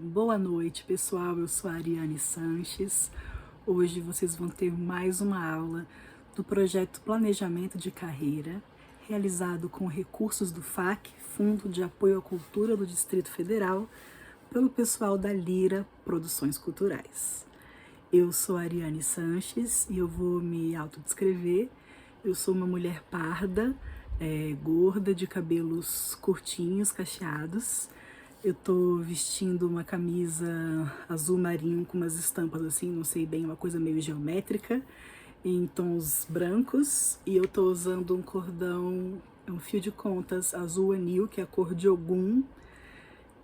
Boa noite, pessoal. Eu sou a Ariane Sanches. Hoje vocês vão ter mais uma aula do projeto Planejamento de Carreira, realizado com recursos do FAC, Fundo de Apoio à Cultura do Distrito Federal, pelo pessoal da Lira Produções Culturais. Eu sou a Ariane Sanches e eu vou me autodescrever. Eu sou uma mulher parda, gorda, de cabelos curtinhos, cacheados. Eu tô vestindo uma camisa azul marinho com umas estampas assim, não sei bem, uma coisa meio geométrica, em tons brancos. E eu tô usando um cordão, um fio de contas azul anil, que é a cor de Ogum,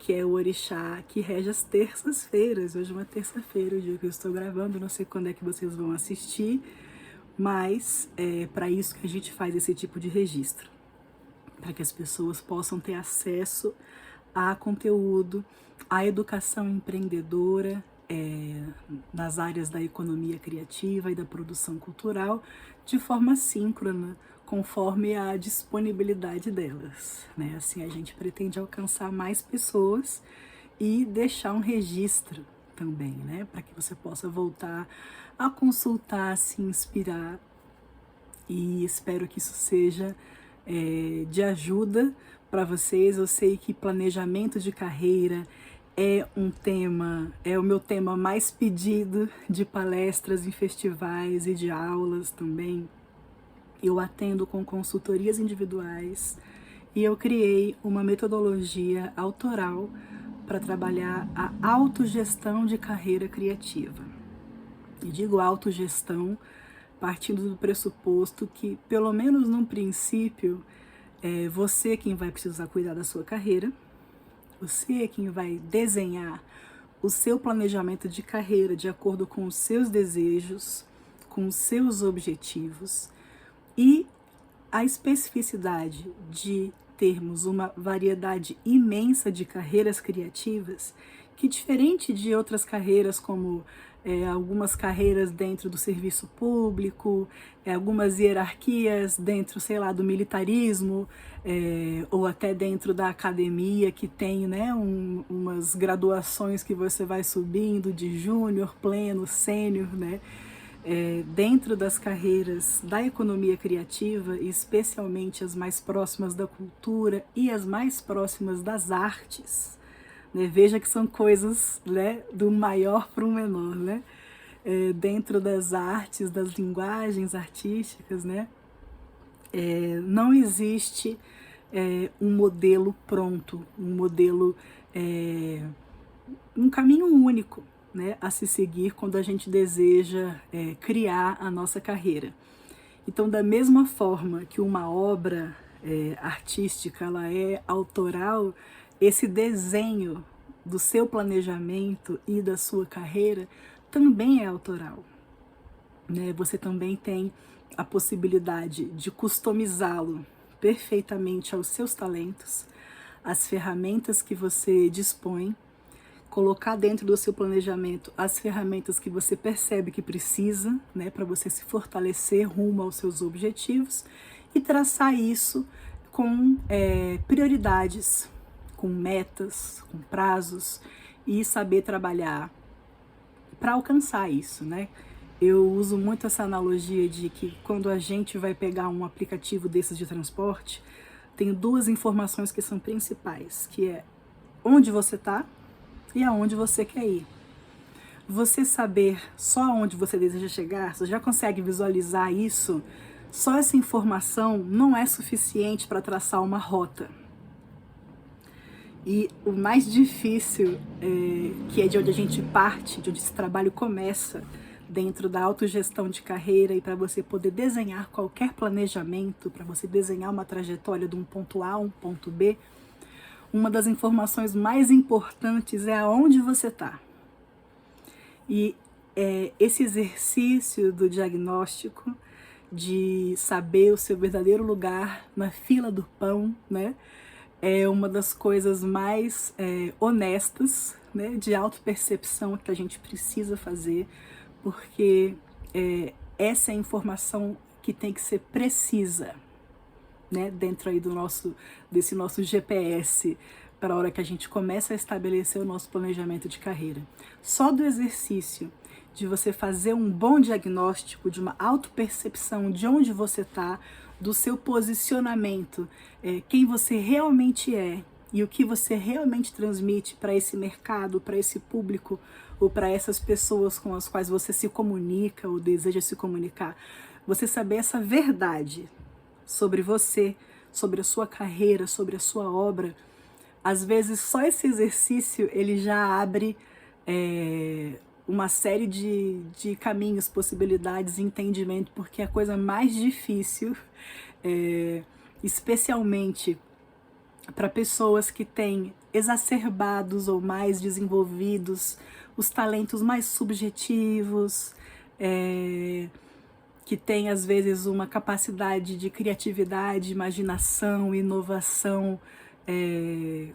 que é o orixá que rege as terças-feiras. Hoje é uma terça-feira, o dia que eu estou gravando, não sei quando é que vocês vão assistir, mas é para isso que a gente faz esse tipo de registro, para que as pessoas possam ter acesso a conteúdo, a educação empreendedora nas áreas da economia criativa e da produção cultural de forma síncrona, conforme a disponibilidade delas, né? Assim a gente pretende alcançar mais pessoas e deixar um registro também, né? Para que você possa voltar a consultar, se inspirar, e espero que isso seja de ajuda para vocês. Eu sei que planejamento de carreira é o meu tema mais pedido de palestras em festivais e de aulas também. Eu atendo com consultorias individuais e eu criei uma metodologia autoral para trabalhar a autogestão de carreira criativa. E digo autogestão partindo do pressuposto que, pelo menos num princípio, é você quem vai precisar cuidar da sua carreira, você é quem vai desenhar o seu planejamento de carreira de acordo com os seus desejos, com os seus objetivos, e a especificidade de termos uma variedade imensa de carreiras criativas, que diferente de outras carreiras como algumas carreiras dentro do serviço público, algumas hierarquias dentro, sei lá, do militarismo, ou até dentro da academia, que tem, né, umas graduações que você vai subindo de júnior, pleno, sênior, né? Dentro das carreiras da economia criativa, especialmente as mais próximas da cultura e as mais próximas das artes, né? Veja que são coisas, né, do maior para o menor, né? Dentro das artes, das linguagens artísticas, né? Não existe um modelo pronto, um modelo, um caminho único, né, a se seguir quando a gente deseja criar a nossa carreira. Então, da mesma forma que uma obra artística ela é autoral, esse desenho do seu planejamento e da sua carreira também é autoral, né? Você também tem a possibilidade de customizá-lo perfeitamente aos seus talentos, às ferramentas que você dispõe, colocar dentro do seu planejamento as ferramentas que você percebe que precisa, né, para você se fortalecer rumo aos seus objetivos, e traçar isso com prioridades, com metas, com prazos, e saber trabalhar para alcançar isso, né? Eu uso muito essa analogia de que quando a gente vai pegar um aplicativo desses de transporte, tem duas informações que são principais, que é onde você está e aonde você quer ir. Você saber só onde você deseja chegar, você já consegue visualizar isso, só essa informação não é suficiente para traçar uma rota. E o mais difícil, que é de onde a gente parte, de onde esse trabalho começa, dentro da autogestão de carreira, e para você poder desenhar qualquer planejamento, para você desenhar uma trajetória de um ponto A a um ponto B, uma das informações mais importantes é aonde você está. E esse exercício do diagnóstico, de saber o seu verdadeiro lugar na fila do pão, né, é uma das coisas mais honestas, né, de autopercepção que a gente precisa fazer, porque essa é a informação que tem que ser precisa, né, dentro aí desse nosso GPS para a hora que a gente começa a estabelecer o nosso planejamento de carreira. Só do exercício de você fazer um bom diagnóstico, de uma autopercepção de onde você está, do seu posicionamento, quem você realmente é e o que você realmente transmite para esse mercado, para esse público ou para essas pessoas com as quais você se comunica ou deseja se comunicar. Você saber essa verdade sobre você, sobre a sua carreira, sobre a sua obra. Às vezes só esse exercício ele já abre uma série de caminhos, possibilidades, entendimento, porque a coisa mais difícil, especialmente para pessoas que têm exacerbados ou mais desenvolvidos os talentos mais subjetivos, que têm às vezes uma capacidade de criatividade, imaginação, inovação,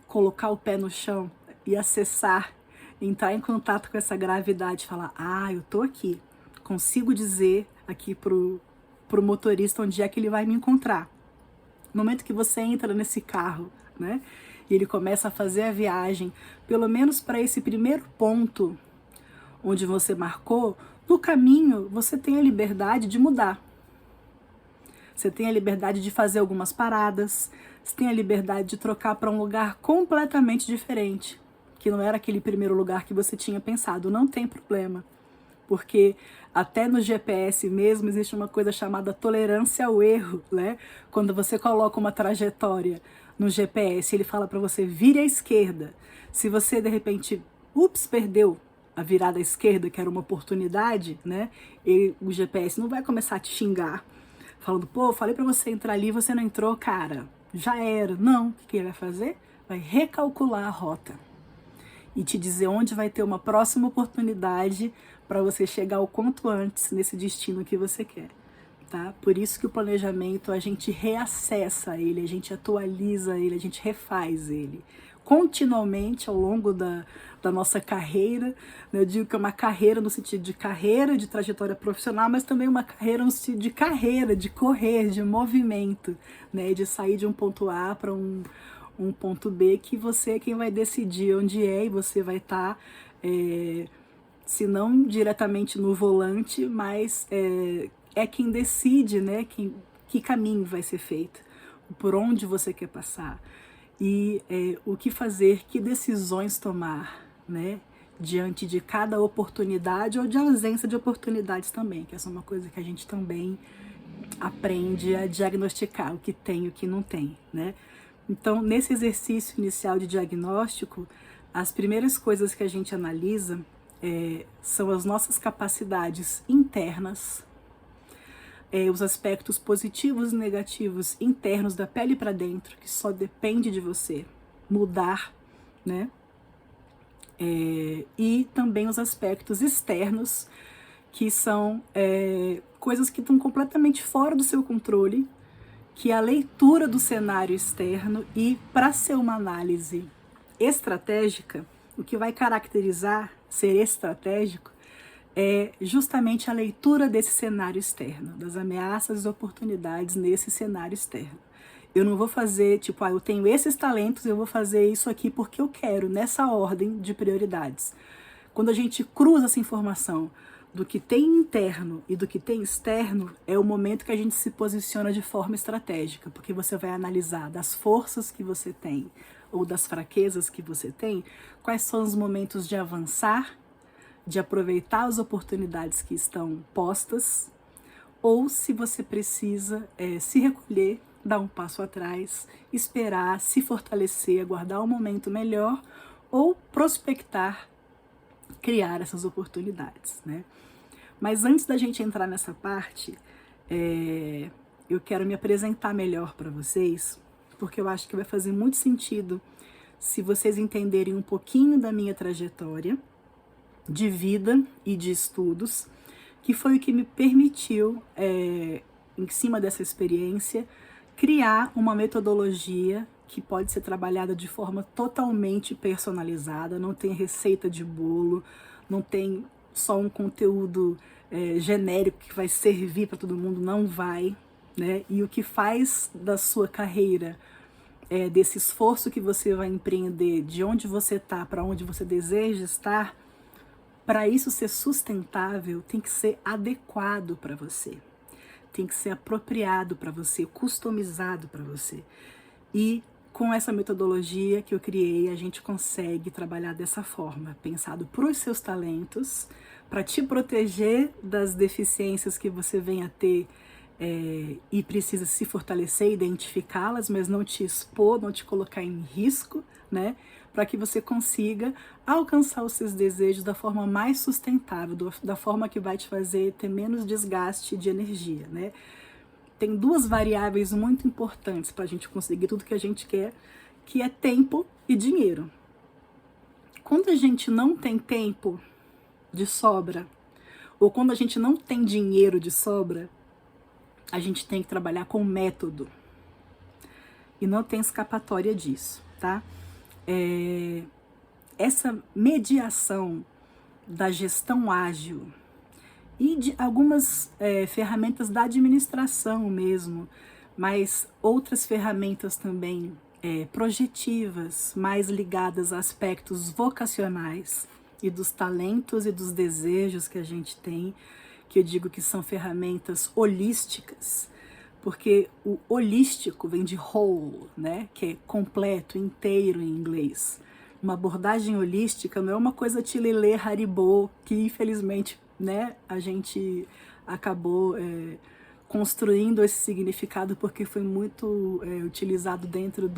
colocar o pé no chão e acessar, entrar em contato com essa gravidade, falar, eu tô aqui, consigo dizer aqui pro motorista onde é que ele vai me encontrar. No momento que você entra nesse carro, né, e ele começa a fazer a viagem, pelo menos para esse primeiro ponto onde você marcou, no caminho você tem a liberdade de mudar. Você tem a liberdade de fazer algumas paradas, você tem a liberdade de trocar para um lugar completamente diferente, que não era aquele primeiro lugar que você tinha pensado. Não tem problema, porque até no GPS mesmo existe uma coisa chamada tolerância ao erro, né? Quando você coloca uma trajetória no GPS, ele fala para você, vire à esquerda. Se você, de repente, perdeu a virada à esquerda, que era uma oportunidade, né? O GPS não vai começar a te xingar, falando, falei para você entrar ali, você não entrou, cara, já era. Não, o que ele vai fazer? Vai recalcular a rota e te dizer onde vai ter uma próxima oportunidade para você chegar o quanto antes nesse destino que você quer, tá? Por isso que o planejamento, a gente reacessa ele, a gente atualiza ele, a gente refaz ele continuamente ao longo da nossa carreira. Eu digo que é uma carreira no sentido de carreira, de trajetória profissional, mas também uma carreira no sentido de carreira, de correr, de movimento, né? De sair de um ponto A para um ponto B, que você é quem vai decidir onde é, e você vai estar, se não diretamente no volante, mas é quem decide, né, que caminho vai ser feito, por onde você quer passar, e o que fazer, que decisões tomar, né, diante de cada oportunidade ou de ausência de oportunidades também, que essa é uma coisa que a gente também aprende a diagnosticar o que tem e o que não tem, né? Então, nesse exercício inicial de diagnóstico, as primeiras coisas que a gente analisa são as nossas capacidades internas, os aspectos positivos e negativos internos da pele para dentro, que só depende de você mudar, né? E também os aspectos externos, que são coisas que estão completamente fora do seu controle, que é a leitura do cenário externo. E para ser uma análise estratégica, o que vai caracterizar ser estratégico é justamente a leitura desse cenário externo, das ameaças e oportunidades nesse cenário externo. Eu não vou fazer, tipo, eu tenho esses talentos, eu vou fazer isso aqui porque eu quero, nessa ordem de prioridades. Quando a gente cruza essa informação do que tem interno e do que tem externo, é o momento que a gente se posiciona de forma estratégica, porque você vai analisar das forças que você tem ou das fraquezas que você tem, quais são os momentos de avançar, de aproveitar as oportunidades que estão postas, ou se você precisa se recolher, dar um passo atrás, esperar, se fortalecer, aguardar um momento melhor, ou prospectar, criar essas oportunidades, né? Mas antes da gente entrar nessa parte, eu quero me apresentar melhor para vocês, porque eu acho que vai fazer muito sentido se vocês entenderem um pouquinho da minha trajetória de vida e de estudos, que foi o que me permitiu, em cima dessa experiência, criar uma metodologia que pode ser trabalhada de forma totalmente personalizada, não tem receita de bolo, não tem só um conteúdo genérico que vai servir para todo mundo, não vai, né? E o que faz da sua carreira desse esforço que você vai empreender, de onde você está para onde você deseja estar, para isso ser sustentável, tem que ser adequado para você, tem que ser apropriado para você, customizado para você. E com essa metodologia que eu criei, a gente consegue trabalhar dessa forma, pensado para os seus talentos, para te proteger das deficiências que você venha a ter e precisa se fortalecer, identificá-las, mas não te expor, não te colocar em risco, né? Para que você consiga alcançar os seus desejos da forma mais sustentável, da forma que vai te fazer ter menos desgaste de energia, né? Tem duas variáveis muito importantes para a gente conseguir tudo que a gente quer, que é tempo e dinheiro. Quando a gente não tem tempo de sobra, ou quando a gente não tem dinheiro de sobra, a gente tem que trabalhar com método. E não tem escapatória disso, tá? Essa mediação da gestão ágil e de algumas ferramentas da administração mesmo, mas outras ferramentas também projetivas, mais ligadas a aspectos vocacionais e dos talentos e dos desejos que a gente tem, que eu digo que são ferramentas holísticas, porque o holístico vem de whole, né, que é completo, inteiro em inglês. Uma abordagem holística não é uma coisa tilelê, Haribo, que infelizmente, né, a gente acabou construindo esse significado porque foi muito utilizado dentro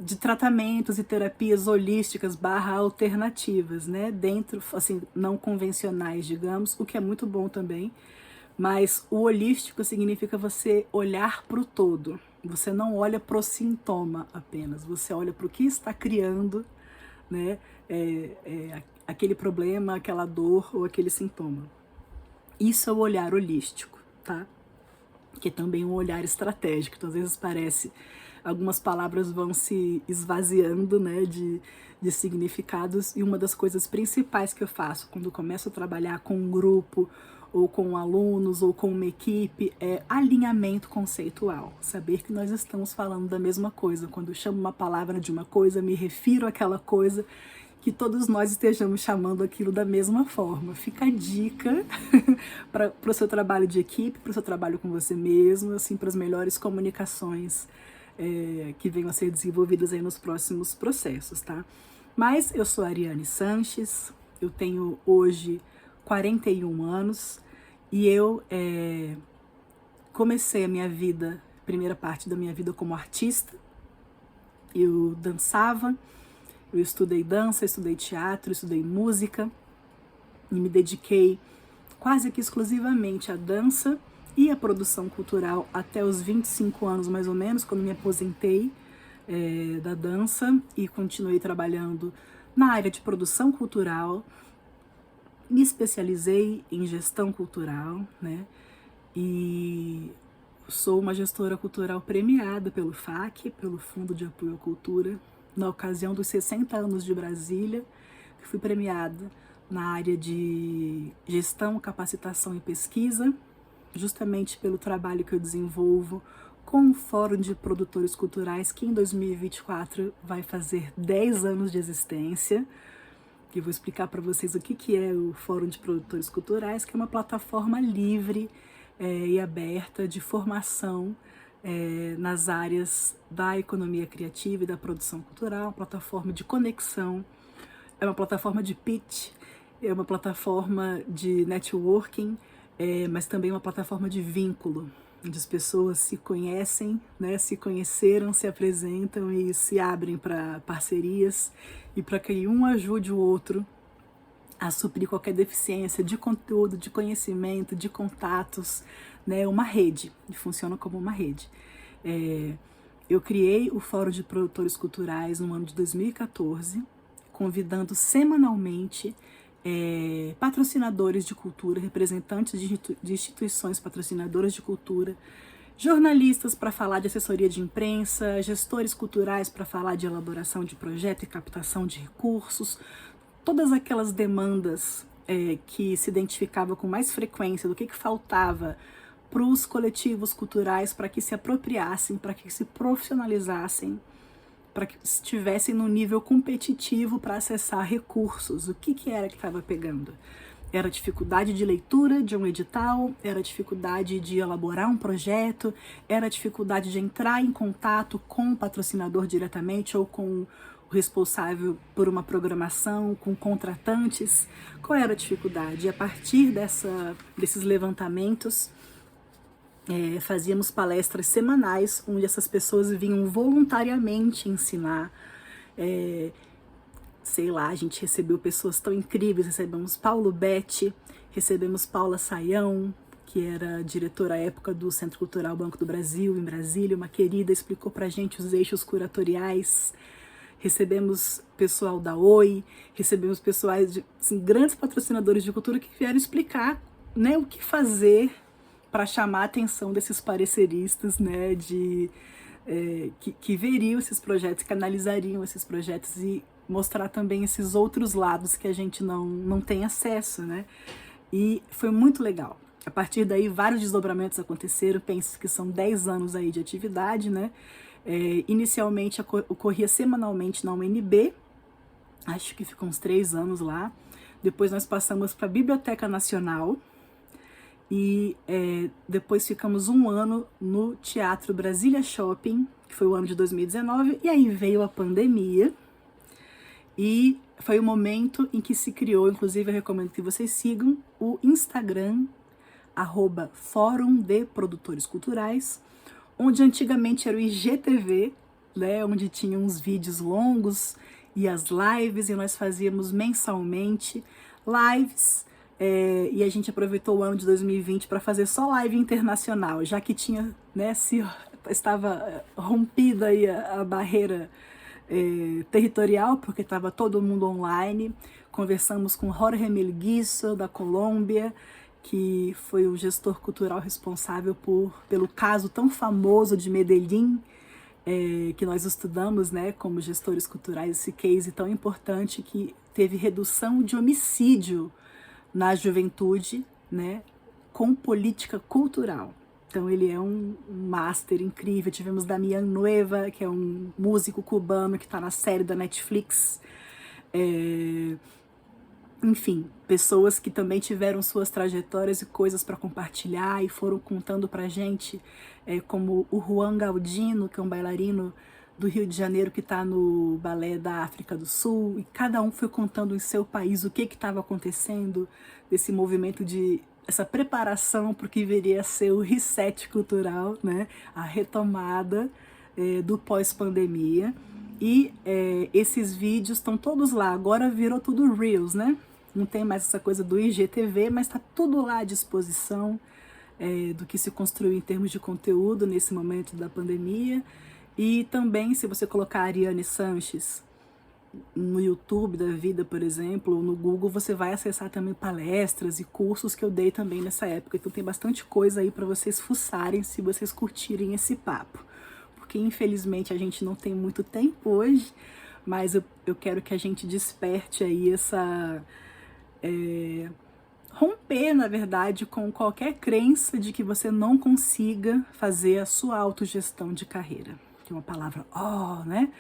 de tratamentos e terapias holísticas / alternativas, né, dentro, assim, não convencionais, digamos, o que é muito bom também, mas o holístico significa você olhar para o todo, você não olha para o sintoma apenas, você olha para o que está criando, né, aquele problema, aquela dor ou aquele sintoma. Isso é o olhar holístico, tá? Que é também um olhar estratégico, então às vezes parece, algumas palavras vão se esvaziando, né, de significados, e uma das coisas principais que eu faço quando eu começo a trabalhar com um grupo, ou com alunos, ou com uma equipe, é alinhamento conceitual, saber que nós estamos falando da mesma coisa. Quando eu chamo uma palavra de uma coisa, me refiro àquela coisa, que todos nós estejamos chamando aquilo da mesma forma. Fica a dica para o seu trabalho de equipe, para o seu trabalho com você mesmo, assim, para as melhores comunicações que venham a ser desenvolvidas aí nos próximos processos, tá? Mas eu sou a Ariane Sanches, eu tenho hoje 41 anos e eu comecei a minha vida, primeira parte da minha vida como artista. Eu dançava, eu estudei dança, estudei teatro, estudei música e me dediquei quase que exclusivamente à dança e à produção cultural até os 25 anos mais ou menos, quando me aposentei da dança e continuei trabalhando na área de produção cultural. Me especializei em gestão cultural, né? E sou uma gestora cultural premiada pelo FAC, pelo Fundo de Apoio à Cultura, na ocasião dos 60 anos de Brasília, que fui premiada na área de gestão, capacitação e pesquisa, justamente pelo trabalho que eu desenvolvo com o Fórum de Produtores Culturais, que em 2024 vai fazer 10 anos de existência. Que eu vou explicar para vocês o que é o Fórum de Produtores Culturais, que é uma plataforma livre e aberta de formação nas áreas da economia criativa e da produção cultural, uma plataforma de conexão, é uma plataforma de pitch, é uma plataforma de networking, mas também uma plataforma de vínculo, onde as pessoas se conhecem, né, se conheceram, se apresentam e se abrem para parcerias e para que um ajude o outro a suprir qualquer deficiência de conteúdo, de conhecimento, de contatos, né, uma rede, funciona como uma rede. Eu criei o Fórum de Produtores Culturais no ano de 2014, convidando semanalmente patrocinadores de cultura, representantes de instituições patrocinadoras de cultura, jornalistas para falar de assessoria de imprensa, gestores culturais para falar de elaboração de projeto e captação de recursos, todas aquelas demandas que se identificavam com mais frequência do que faltava para os coletivos culturais, para que se apropriassem, para que se profissionalizassem, para que estivessem no nível competitivo para acessar recursos. O que era que estava pegando? Era dificuldade de leitura de um edital, era dificuldade de elaborar um projeto, era dificuldade de entrar em contato com o patrocinador diretamente ou com o responsável por uma programação, com contratantes. Qual era a dificuldade? E a partir desses levantamentos, fazíamos palestras semanais, onde essas pessoas vinham voluntariamente ensinar. Sei lá, a gente recebeu pessoas tão incríveis, recebemos Paulo Betti, recebemos Paula Saião, que era diretora à época do Centro Cultural Banco do Brasil, em Brasília, uma querida, explicou pra gente os eixos curatoriais. Recebemos pessoal da Oi, recebemos pessoais de grandes patrocinadores de cultura que vieram explicar, né, o que fazer para chamar a atenção desses pareceristas, né, que veriam esses projetos, que analisariam esses projetos e mostrar também esses outros lados que a gente não tem acesso, né? E foi muito legal. A partir daí, vários desdobramentos aconteceram, penso que são 10 anos aí de atividade, né? Inicialmente ocorria semanalmente na UNB, acho que ficou uns 3 anos lá. Depois nós passamos para a Biblioteca Nacional e depois ficamos 1 ano no Teatro Brasília Shopping, que foi o ano de 2019, e aí veio a pandemia. E foi o momento em que se criou, inclusive eu recomendo que vocês sigam o Instagram, @Fórum de Produtores Culturais, onde antigamente era o IGTV, né, onde tinha uns vídeos longos e as lives, e nós fazíamos mensalmente lives, e a gente aproveitou o ano de 2020 para fazer só live internacional, já que tinha, né, estava rompida aí a barreira territorial, porque estava todo mundo online. Conversamos com Jorge Melguizo, da Colômbia, que foi o gestor cultural responsável pelo caso tão famoso de Medellín, que nós estudamos, né, como gestores culturais, esse case tão importante que teve redução de homicídio na juventude, né, com política cultural. Então ele é um master incrível. Tivemos Damian Nueva, que é um músico cubano que está na série da Netflix. Enfim, pessoas que também tiveram suas trajetórias e coisas para compartilhar e foram contando pra gente, como o Juan Galdino, que é um bailarino do Rio de Janeiro que está no balé da África do Sul, e cada um foi contando em seu país o que estava acontecendo, desse movimento essa preparação para o que viria a ser o reset cultural, né? A retomada do pós-pandemia. E esses vídeos estão todos lá. Agora virou tudo Reels, né? Não tem mais essa coisa do IGTV, mas está tudo lá à disposição do que se construiu em termos de conteúdo nesse momento da pandemia. E também, se você colocar Ariane Sanches no YouTube da vida, por exemplo, ou no Google, você vai acessar também palestras e cursos que eu dei também nessa época. Então tem bastante coisa aí para vocês fuçarem se vocês curtirem esse papo. Porque infelizmente a gente não tem muito tempo hoje, mas eu quero que a gente desperte aí essa... romper, na verdade, com qualquer crença de que você não consiga fazer a sua autogestão de carreira. Que é uma palavra, né?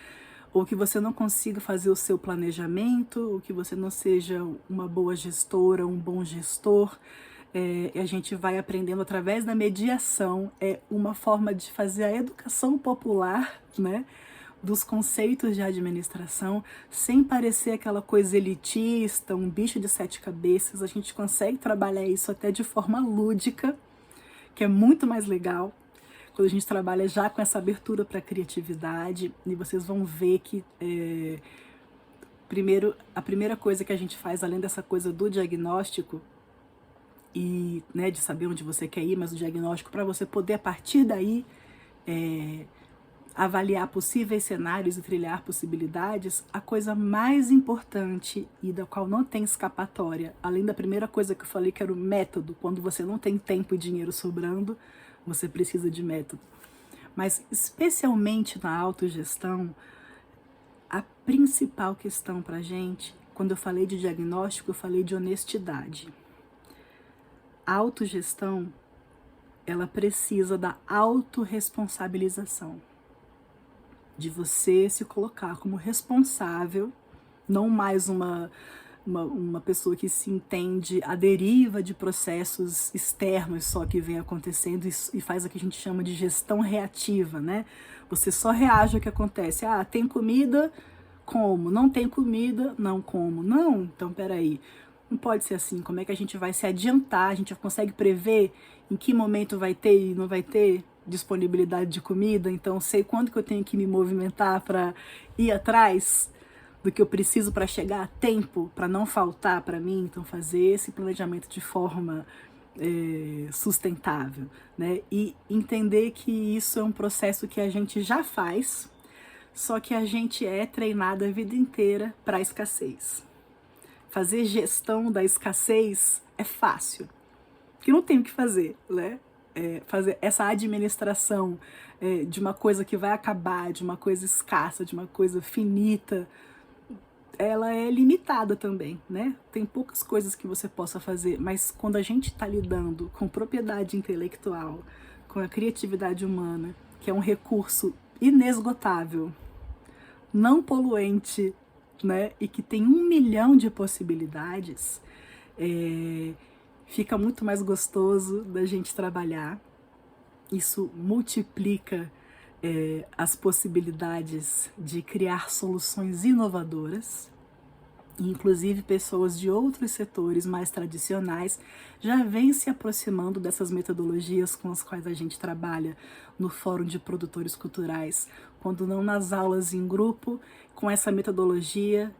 Ou que você não consiga fazer o seu planejamento, ou que você não seja uma boa gestora, um bom gestor. E a gente vai aprendendo através da mediação, uma forma de fazer a educação popular, né, dos conceitos de administração, sem parecer aquela coisa elitista, um bicho de 7 cabeças. A gente consegue trabalhar isso até de forma lúdica, que é muito mais legal, quando a gente trabalha já com essa abertura para a criatividade. E vocês vão ver que primeiro, a primeira coisa que a gente faz, além dessa coisa do diagnóstico e, né, de saber onde você quer ir, mas o diagnóstico para você poder a partir daí avaliar possíveis cenários e trilhar possibilidades, a coisa mais importante e da qual não tem escapatória, além da primeira coisa que eu falei, que era o método. Quando você não tem tempo e dinheiro sobrando, você precisa de método. Mas especialmente na autogestão, a principal questão pra gente, quando eu falei de diagnóstico, eu falei de honestidade. A autogestão ela precisa da autorresponsabilização, de você se colocar como responsável, não mais uma pessoa que se entende à deriva de processos externos só que vem acontecendo e faz o que a gente chama de gestão reativa, né? Você só reage ao que acontece. Ah, tem comida? Como? Não tem comida? Não como. Não, então peraí. Não pode ser assim. Como é que a gente vai se adiantar? A gente consegue prever em que momento vai ter e não vai ter disponibilidade de comida? Então sei quando que eu tenho que me movimentar para ir atrás do que eu preciso para chegar a tempo, para não faltar para mim. Então fazer esse planejamento de forma sustentável, né? E entender que isso é um processo que a gente já faz, só que a gente é treinado a vida inteira para a escassez. Fazer gestão da escassez é fácil, porque não tem o que fazer, né? Fazer essa administração de uma coisa que vai acabar, de uma coisa escassa, de uma coisa finita, ela é limitada também, né? Tem poucas coisas que você possa fazer, mas quando a gente está lidando com propriedade intelectual, com a criatividade humana, que é um recurso inesgotável, não poluente, né? E que tem 1 milhão de possibilidades, fica muito mais gostoso da gente trabalhar. Isso multiplica as possibilidades de criar soluções inovadoras. Inclusive pessoas de outros setores mais tradicionais já vêm se aproximando dessas metodologias com as quais a gente trabalha no Fórum de Produtores Culturais, quando não nas aulas em grupo. Com essa metodologia,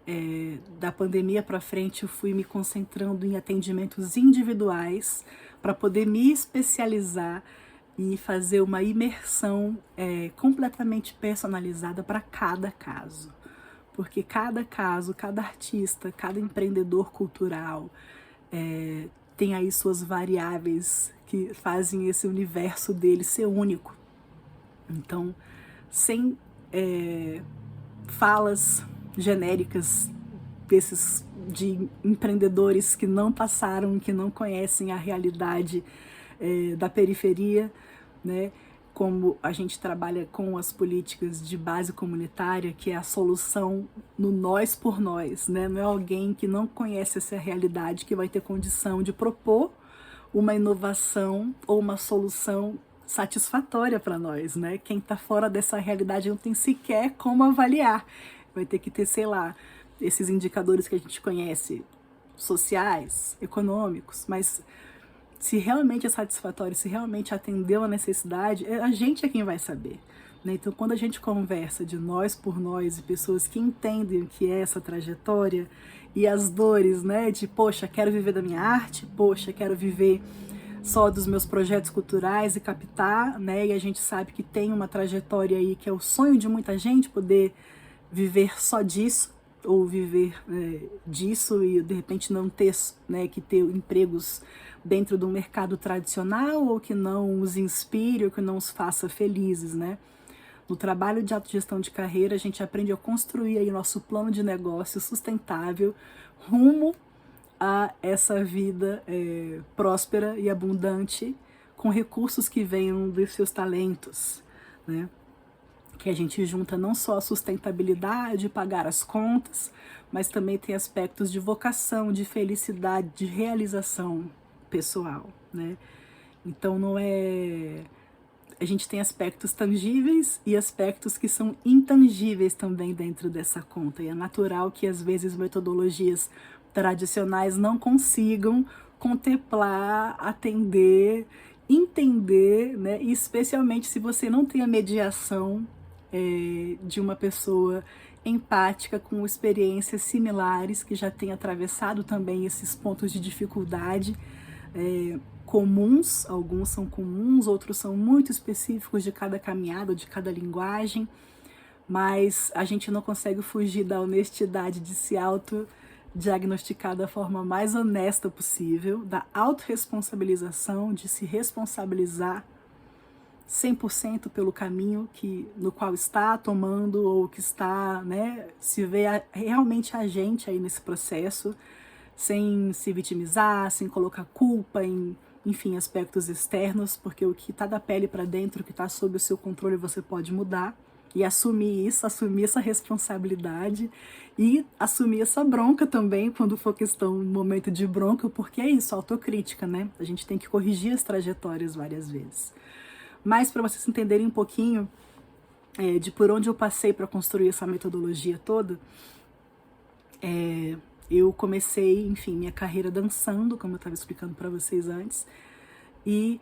da pandemia para frente, eu fui me concentrando em atendimentos individuais para poder me especializar e fazer uma imersão completamente personalizada para cada caso. Porque cada caso, cada artista, cada empreendedor cultural tem aí suas variáveis que fazem esse universo dele ser único. Então, sem falas genéricas de empreendedores que não passaram, que não conhecem a realidade da periferia, né? Como a gente trabalha com as políticas de base comunitária, que é a solução no nós por nós, né? Não é alguém que não conhece essa realidade que vai ter condição de propor uma inovação ou uma solução satisfatória para nós, né? Quem está fora dessa realidade não tem sequer como avaliar. Vai ter que ter, sei lá, esses indicadores que a gente conhece, sociais, econômicos, mas se realmente é satisfatório, se realmente atendeu a necessidade, a gente é quem vai saber, né? Então, quando a gente conversa de nós por nós e pessoas que entendem o que é essa trajetória e as dores, né? De, poxa, quero viver da minha arte, poxa, quero viver só dos meus projetos culturais e captar, né? E a gente sabe que tem uma trajetória aí que é o sonho de muita gente poder viver só disso, ou viver disso e de repente não ter, né, que ter empregos dentro do mercado tradicional, ou que não os inspire, ou que não os faça felizes, né? No trabalho de autogestão de carreira, a gente aprende a construir aí nosso plano de negócio sustentável rumo a essa vida próspera e abundante, com recursos que venham dos seus talentos, né? Que a gente junta não só a sustentabilidade, pagar as contas, mas também tem aspectos de vocação, de felicidade, de realização pessoal, né? Então não é... A gente tem aspectos tangíveis e aspectos que são intangíveis também dentro dessa conta. E é natural que às vezes metodologias tradicionais não consigam contemplar, atender, entender, né? E especialmente se você não tem a mediação de uma pessoa empática com experiências similares, que já tem atravessado também esses pontos de dificuldade comuns. Alguns são comuns, outros são muito específicos de cada caminhada, de cada linguagem, mas a gente não consegue fugir da honestidade de se autodiagnosticar da forma mais honesta possível, da autorresponsabilização, de se responsabilizar 100% pelo caminho no qual está tomando, ou que está, né, se vê realmente a gente aí nesse processo, sem se vitimizar, sem colocar culpa em enfim, aspectos externos, porque o que está da pele para dentro, o que está sob o seu controle, você pode mudar. E assumir isso, assumir essa responsabilidade e assumir essa bronca também, quando for questão, um momento de bronca, porque é isso, autocrítica, né? A gente tem que corrigir as trajetórias várias vezes. Mas para vocês entenderem um pouquinho de por onde eu passei para construir essa metodologia toda, eu comecei, enfim, minha carreira dançando, como eu estava explicando para vocês antes, e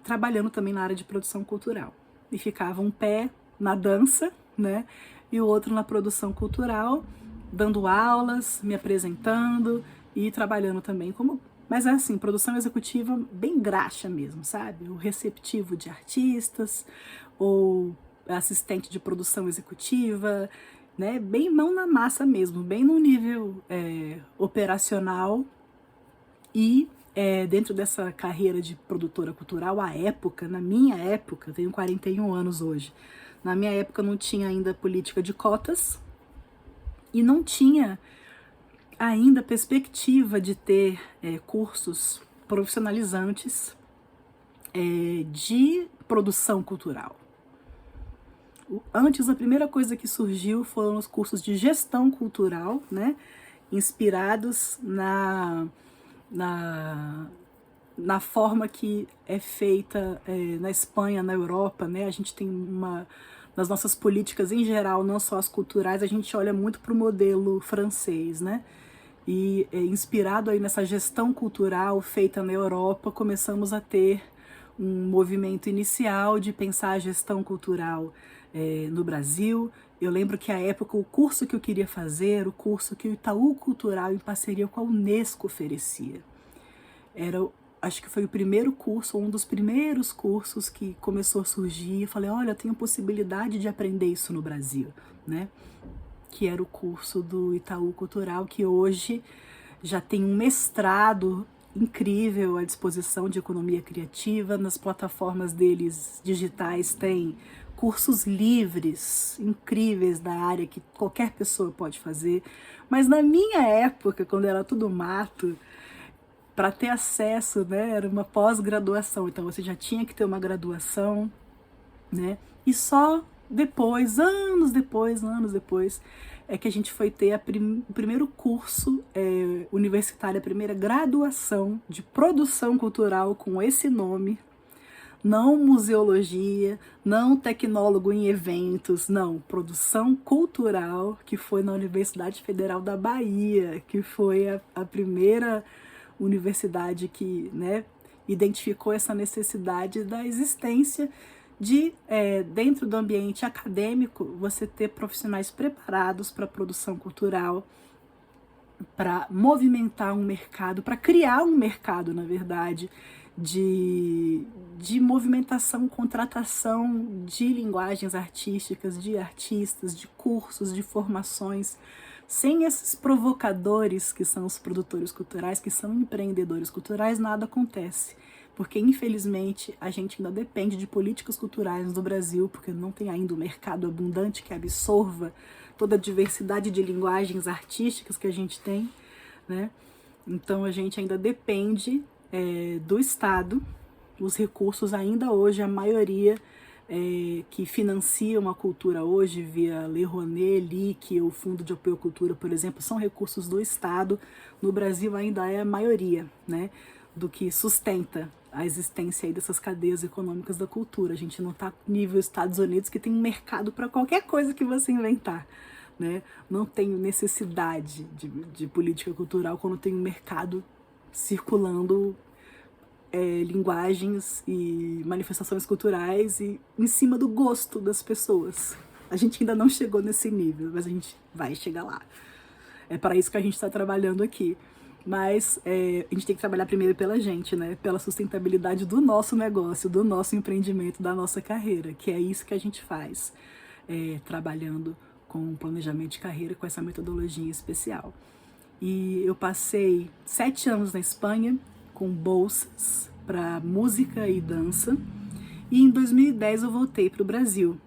trabalhando também na área de produção cultural. E ficava um pé na dança, né, e o outro na produção cultural, dando aulas, me apresentando e trabalhando também como... Mas é assim, produção executiva bem graxa mesmo, sabe? O receptivo de artistas, ou assistente de produção executiva, né? Bem mão na massa mesmo, bem no nível operacional. E dentro dessa carreira de produtora cultural, à época, na minha época, eu tenho 41 anos hoje, na minha época não tinha ainda política de cotas e não tinha ainda perspectiva de ter cursos profissionalizantes de produção cultural. Antes, a primeira coisa que surgiu foram os cursos de gestão cultural, né, inspirados na forma que é feita na Espanha, na Europa, né? A gente tem nas nossas políticas em geral, não só as culturais, a gente olha muito para o modelo francês, né? E inspirado aí nessa gestão cultural feita na Europa, começamos a ter um movimento inicial de pensar a gestão cultural no Brasil. Eu lembro que à época o curso que eu queria fazer, o curso que o Itaú Cultural, em parceria com a Unesco, oferecia. Acho que foi o primeiro curso, um dos primeiros cursos que começou a surgir. Eu falei, olha, eu tenho possibilidade de aprender isso no Brasil, né? Que era o curso do Itaú Cultural, que hoje já tem um mestrado incrível à disposição de economia criativa. Nas plataformas deles digitais tem cursos livres, incríveis da área que qualquer pessoa pode fazer. Mas na minha época, quando era tudo mato, para ter acesso, né, era uma pós-graduação, então você já tinha que ter uma graduação, né? E só depois, anos depois, é que a gente foi ter o primeiro curso universitário, a primeira graduação de produção cultural com esse nome. Não museologia, não tecnólogo em eventos, não, produção cultural, que foi na Universidade Federal da Bahia, que foi a primeira universidade que, né, identificou essa necessidade da existência de, dentro do ambiente acadêmico, você ter profissionais preparados para a produção cultural, para movimentar um mercado, para criar um mercado, na verdade, de movimentação, contratação de linguagens artísticas, de artistas, de cursos, de formações. Sem esses provocadores que são os produtores culturais, que são empreendedores culturais, nada acontece. Porque, infelizmente, a gente ainda depende de políticas culturais no Brasil, porque não tem ainda um mercado abundante que absorva toda a diversidade de linguagens artísticas que a gente tem, né? Então, a gente ainda depende do Estado. Os recursos ainda hoje, a maioria que financiam a cultura hoje, via Lei Rouanet, LIC, o Fundo de Apoio à Cultura, por exemplo, são recursos do Estado. No Brasil ainda é a maioria, né, do que sustenta a existência aí dessas cadeias econômicas da cultura. A gente não está nível Estados Unidos, que tem um mercado para qualquer coisa que você inventar, né? Não tem necessidade de política cultural quando tem um mercado circulando linguagens e manifestações culturais e em cima do gosto das pessoas. A gente ainda não chegou nesse nível, mas a gente vai chegar lá. É para isso que a gente está trabalhando aqui. Mas a gente tem que trabalhar primeiro pela gente, né? Pela sustentabilidade do nosso negócio, do nosso empreendimento, da nossa carreira, que é isso que a gente faz, trabalhando com planejamento de carreira, com essa metodologia especial. E eu passei 7 anos na Espanha, com bolsas para música e dança, e em 2010 eu voltei para o Brasil.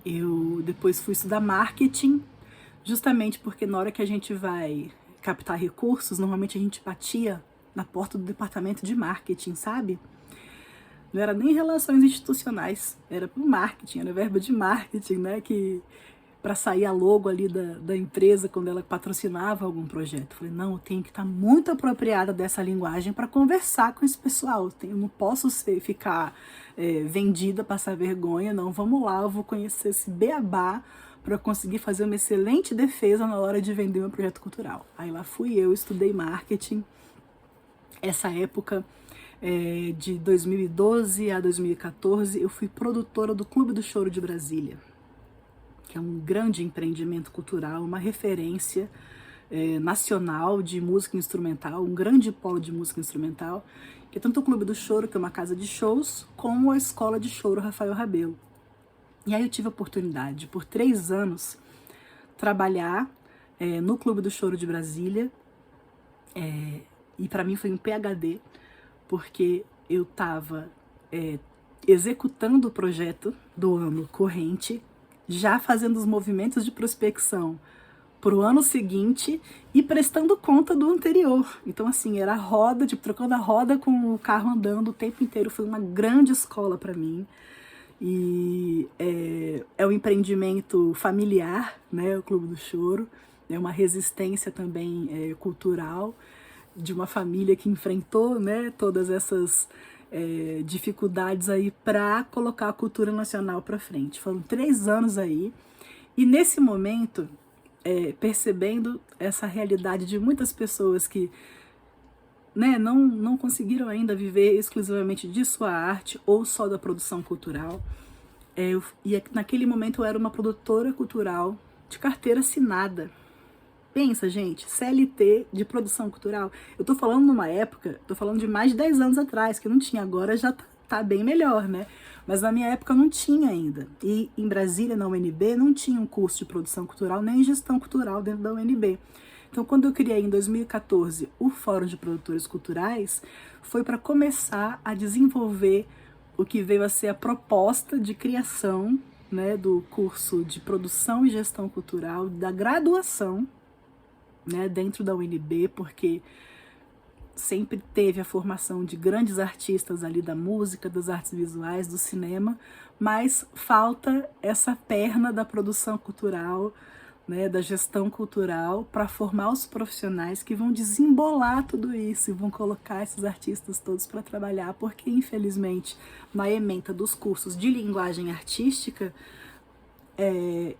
Eu depois fui estudar marketing, justamente porque na hora que a gente vai captar recursos, normalmente a gente batia na porta do departamento de marketing, sabe? Não era nem relações institucionais, era pro marketing, era verba de marketing, né? Que para sair a logo ali da empresa quando ela patrocinava algum projeto. Eu falei, não, eu tenho que estar muito apropriada dessa linguagem para conversar com esse pessoal. Eu não posso ficar vendida, passar vergonha, não. Vamos lá, eu vou conhecer esse beabá para conseguir fazer uma excelente defesa na hora de vender meu projeto cultural. Aí lá fui eu, estudei marketing. Essa época de 2012 a 2014, eu fui produtora do Clube do Choro de Brasília, que é um grande empreendimento cultural, uma referência nacional de música instrumental, um grande polo de música instrumental, que é tanto o Clube do Choro, que é uma casa de shows, como a Escola de Choro Rafael Rabelo. E aí eu tive a oportunidade, por 3 anos, trabalhar no Clube do Choro de Brasília, e para mim foi um PhD, porque eu estava executando o projeto do ano corrente, já fazendo os movimentos de prospecção para o ano seguinte e prestando conta do anterior. Então, assim, era a roda, tipo, trocando a roda com o carro andando o tempo inteiro. Foi uma grande escola para mim. E é um empreendimento familiar, né, o Clube do Choro. É uma resistência também cultural de uma família que enfrentou, né, todas essas dificuldades aí para colocar a cultura nacional para frente. Foram 3 anos aí, e nesse momento, percebendo essa realidade de muitas pessoas que, né, não conseguiram ainda viver exclusivamente de sua arte ou só da produção cultural, e naquele momento eu era uma produtora cultural de carteira assinada. Pensa, gente, CLT de produção cultural. Eu tô falando numa época, tô falando de mais de 10 anos atrás, que não tinha, agora já tá bem melhor, né? Mas na minha época não tinha ainda. E em Brasília, na UNB, não tinha um curso de produção cultural, nem gestão cultural dentro da UNB. Então, quando eu criei em 2014 o Fórum de Produtores Culturais, foi para começar a desenvolver o que veio a ser a proposta de criação, né, do curso de produção e gestão cultural, da graduação, né, dentro da UNB, porque sempre teve a formação de grandes artistas ali da música, das artes visuais, do cinema, mas falta essa perna da produção cultural, né, da gestão cultural, para formar os profissionais que vão desembolar tudo isso e vão colocar esses artistas todos para trabalhar, porque infelizmente na ementa dos cursos de linguagem artística,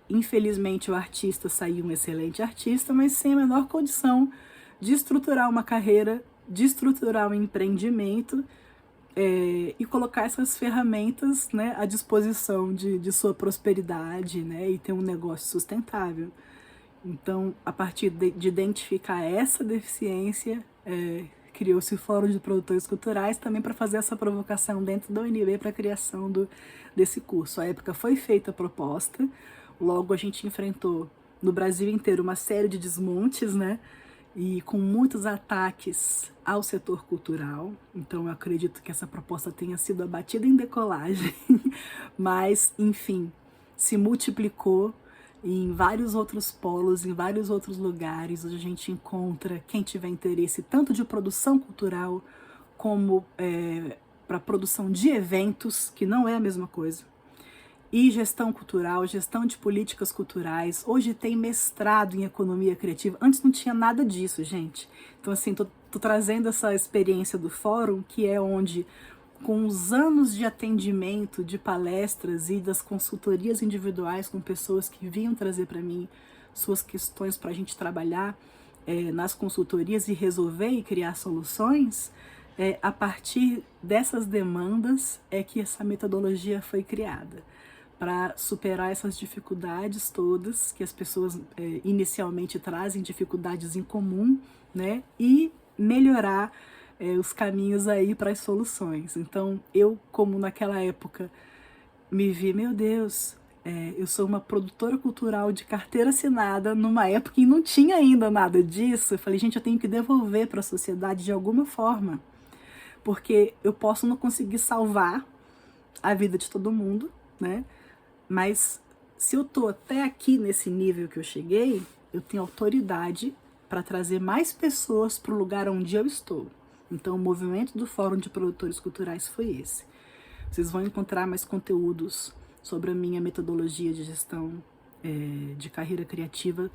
infelizmente o artista saiu um excelente artista, mas sem a menor condição de estruturar uma carreira, de estruturar um empreendimento e colocar essas ferramentas, né, à disposição de sua prosperidade, né, e ter um negócio sustentável. Então, a partir de identificar essa deficiência, criou-se o Fórum de Produtores Culturais também para fazer essa provocação dentro da UNB para a criação desse curso. À época foi feita a proposta, logo a gente enfrentou no Brasil inteiro uma série de desmontes, né? E com muitos ataques ao setor cultural. Então eu acredito que essa proposta tenha sido abatida em decolagem, mas enfim, se multiplicou em vários outros polos, em vários outros lugares, onde a gente encontra quem tiver interesse tanto de produção cultural como para produção de eventos, que não é a mesma coisa, e gestão cultural, gestão de políticas culturais. Hoje tem mestrado em economia criativa. Antes não tinha nada disso, gente. Então, assim, tô trazendo essa experiência do fórum, que é onde, com os anos de atendimento, de palestras e das consultorias individuais com pessoas que vinham trazer para mim suas questões para a gente trabalhar nas consultorias e resolver e criar soluções, a partir dessas demandas é que essa metodologia foi criada, para superar essas dificuldades todas que as pessoas inicialmente trazem, dificuldades em comum, né, e melhorar os caminhos aí para as soluções. Então, eu, como naquela época, me vi, meu Deus, eu sou uma produtora cultural de carteira assinada numa época em que não tinha ainda nada disso. Eu falei, gente, eu tenho que devolver para a sociedade de alguma forma, porque eu posso não conseguir salvar a vida de todo mundo, né? Mas se eu tô até aqui nesse nível que eu cheguei, eu tenho autoridade para trazer mais pessoas para o lugar onde eu estou. Então, o movimento do Fórum de Produtores Culturais foi esse. Vocês vão encontrar mais conteúdos sobre a minha metodologia de gestão de carreira criativa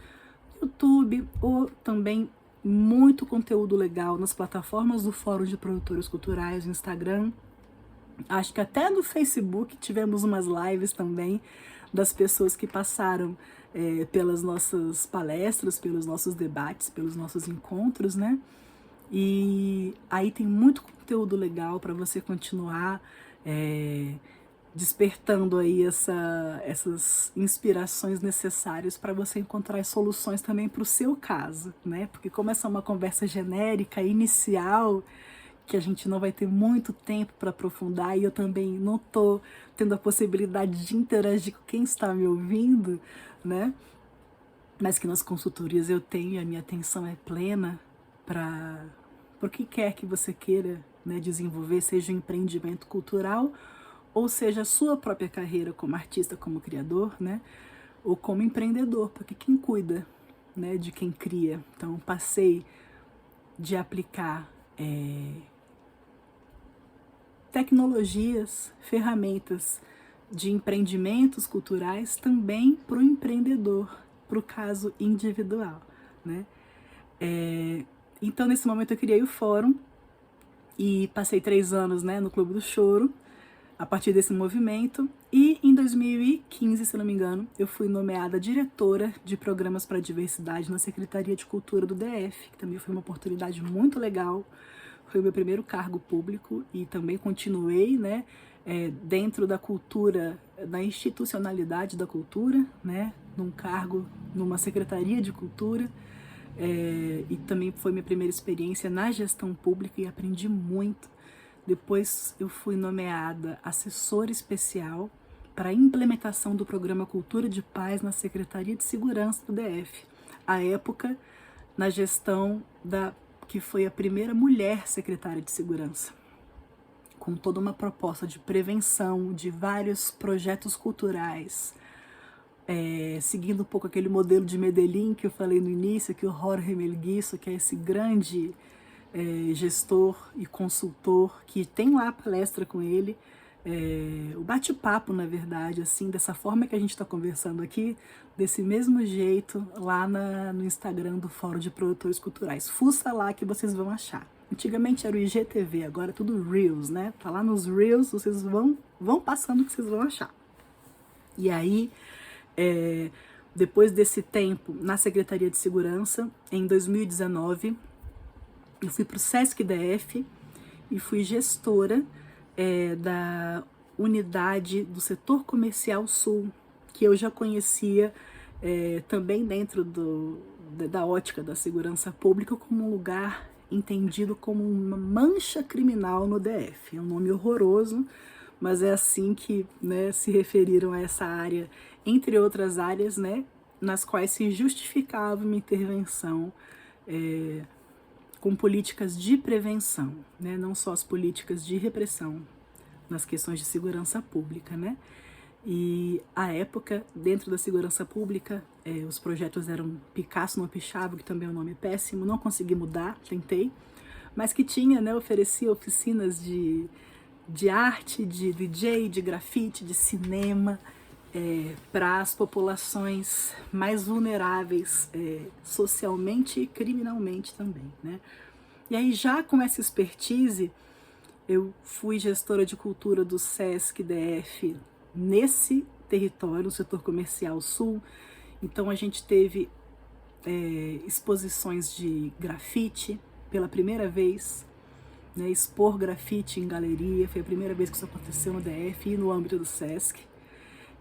no YouTube, ou também muito conteúdo legal nas plataformas do Fórum de Produtores Culturais, no Instagram. Acho que até no Facebook tivemos umas lives também das pessoas que passaram pelas nossas palestras, pelos nossos debates, pelos nossos encontros, né? E aí tem muito conteúdo legal para você continuar despertando aí essas inspirações necessárias para você encontrar soluções também para o seu caso, né? Porque como essa é uma conversa genérica, inicial, que a gente não vai ter muito tempo para aprofundar, e eu também não estou tendo a possibilidade de interagir com quem está me ouvindo, né? Mas que nas consultorias eu tenho, a minha atenção é plena para o que quer que você queira, né, desenvolver, seja um empreendimento cultural, ou seja a sua própria carreira como artista, como criador, né, ou como empreendedor, porque quem cuida, né, de quem cria. Então, passei de aplicar tecnologias, ferramentas de empreendimentos culturais também para o empreendedor, para o caso individual, né? Então, nesse momento, eu criei o fórum e passei 3 anos, né, no Clube do Choro, a partir desse movimento. E em 2015, se não me engano, eu fui nomeada diretora de programas para diversidade na Secretaria de Cultura do DF, que também foi uma oportunidade muito legal. Foi o meu primeiro cargo público e também continuei, né, dentro da cultura, da institucionalidade da cultura, né, num cargo numa Secretaria de Cultura. E também foi minha primeira experiência na gestão pública e aprendi muito. Depois eu fui nomeada assessora especial para a implementação do programa Cultura de Paz na Secretaria de Segurança do DF. À época, na gestão que foi a primeira mulher secretária de segurança, com toda uma proposta de prevenção de vários projetos culturais, seguindo um pouco aquele modelo de Medellín que eu falei no início, que o Jorge Melguiço, que é esse grande gestor e consultor, que tem lá a palestra com ele, o bate-papo, na verdade, assim, dessa forma que a gente está conversando aqui, desse mesmo jeito, lá no Instagram do Fórum de Produtores Culturais. Fuça lá que vocês vão achar. Antigamente era o IGTV, agora é tudo Reels, né? Tá lá nos Reels, vocês vão passando que vocês vão achar. E aí, depois desse tempo na Secretaria de Segurança, em 2019, eu fui para o Sesc DF e fui gestora da unidade do setor comercial sul, que eu já conhecia também dentro da ótica da segurança pública como um lugar entendido como uma mancha criminal no DF. É um nome horroroso, mas é assim que, né, se referiram a essa área, entre outras áreas, né, nas quais se justificava uma intervenção com políticas de prevenção, né, não só as políticas de repressão nas questões de segurança pública, né? E à época, dentro da segurança pública, os projetos eram Picasso no Pixabo, que também é um nome péssimo, não consegui mudar, tentei, mas que tinha, né, oferecia oficinas de arte, de DJ, de grafite, de cinema, para as populações mais vulneráveis, socialmente e criminalmente também, né? E aí, já com essa expertise, eu fui gestora de cultura do Sesc DF nesse território, no setor comercial sul. Então a gente teve exposições de grafite pela primeira vez, né, expor grafite em galeria, foi a primeira vez que isso aconteceu no DF e no âmbito do Sesc.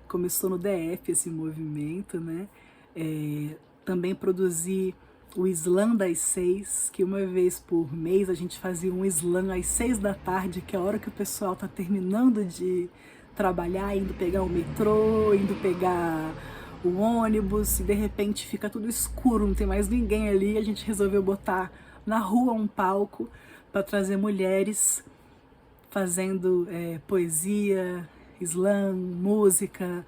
Começou no DF esse movimento, né? Também produzi o Slam das 6, que uma vez por mês a gente fazia um Slam às 6 da tarde, que é a hora que o pessoal está terminando de trabalhar, indo pegar o metrô, indo pegar o ônibus, e de repente fica tudo escuro, não tem mais ninguém ali. A gente resolveu botar na rua um palco para trazer mulheres fazendo poesia, slam, música,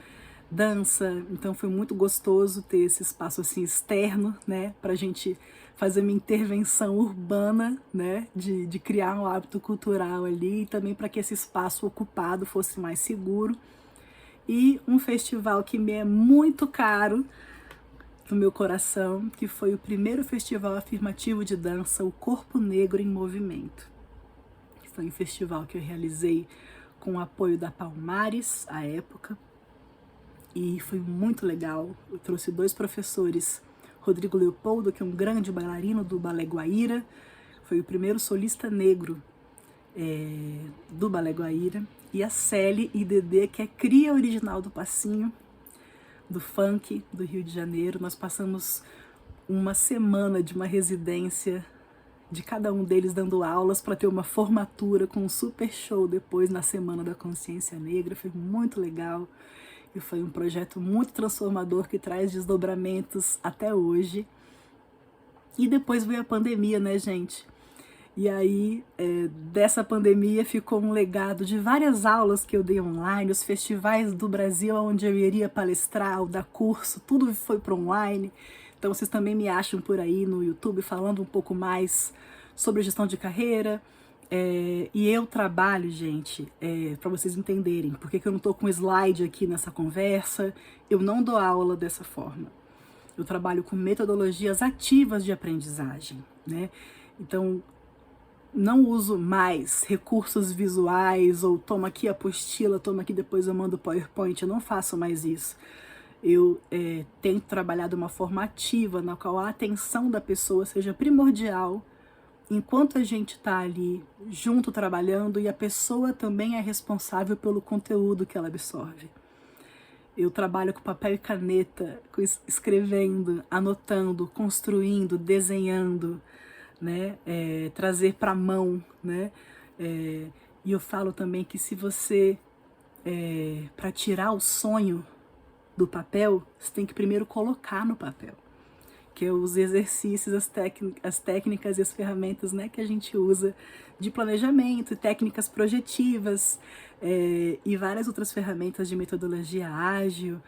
dança, então foi muito gostoso ter esse espaço assim externo, né, pra gente fazer uma intervenção urbana, né, de criar um hábito cultural ali, e também para que esse espaço ocupado fosse mais seguro. E um festival que me é muito caro no meu coração, que foi o primeiro festival afirmativo de dança, o Corpo Negro em Movimento. Foi um festival que eu realizei com o apoio da Palmares, à época, e foi muito legal. Eu trouxe 2 professores, Rodrigo Leopoldo, que é um grande bailarino do Balé Guaíra, foi o primeiro solista negro do Balé Guaíra, e a Célie e Dedê, que é cria original do passinho, do funk do Rio de Janeiro. Nós passamos uma semana de uma residência de cada um deles dando aulas para ter uma formatura com um super show depois na Semana da Consciência Negra. Foi muito legal e foi um projeto muito transformador que traz desdobramentos até hoje. E depois veio a pandemia, né, gente? E aí, dessa pandemia ficou um legado de várias aulas que eu dei online, os festivais do Brasil onde eu iria palestrar, ou dar curso, tudo foi para online. Então vocês também me acham por aí no YouTube falando um pouco mais sobre gestão de carreira. E eu trabalho, gente, para vocês entenderem, porque que eu não estou com slide aqui nessa conversa, eu não dou aula dessa forma. Eu trabalho com metodologias ativas de aprendizagem, né? Então, não uso mais recursos visuais, ou toma aqui a apostila, toma aqui, depois eu mando o PowerPoint, eu não faço mais isso. Eu tenho trabalhado uma forma ativa, na qual a atenção da pessoa seja primordial, enquanto a gente está ali junto trabalhando, e a pessoa também é responsável pelo conteúdo que ela absorve. Eu trabalho com papel e caneta, escrevendo, anotando, construindo, desenhando, né? Trazer para a mão, né? E eu falo também que se você, para tirar o sonho do papel, você tem que primeiro colocar no papel, que é os exercícios, as técnicas e as ferramentas, né, que a gente usa de planejamento, técnicas projetivas, e várias outras ferramentas de metodologia ágil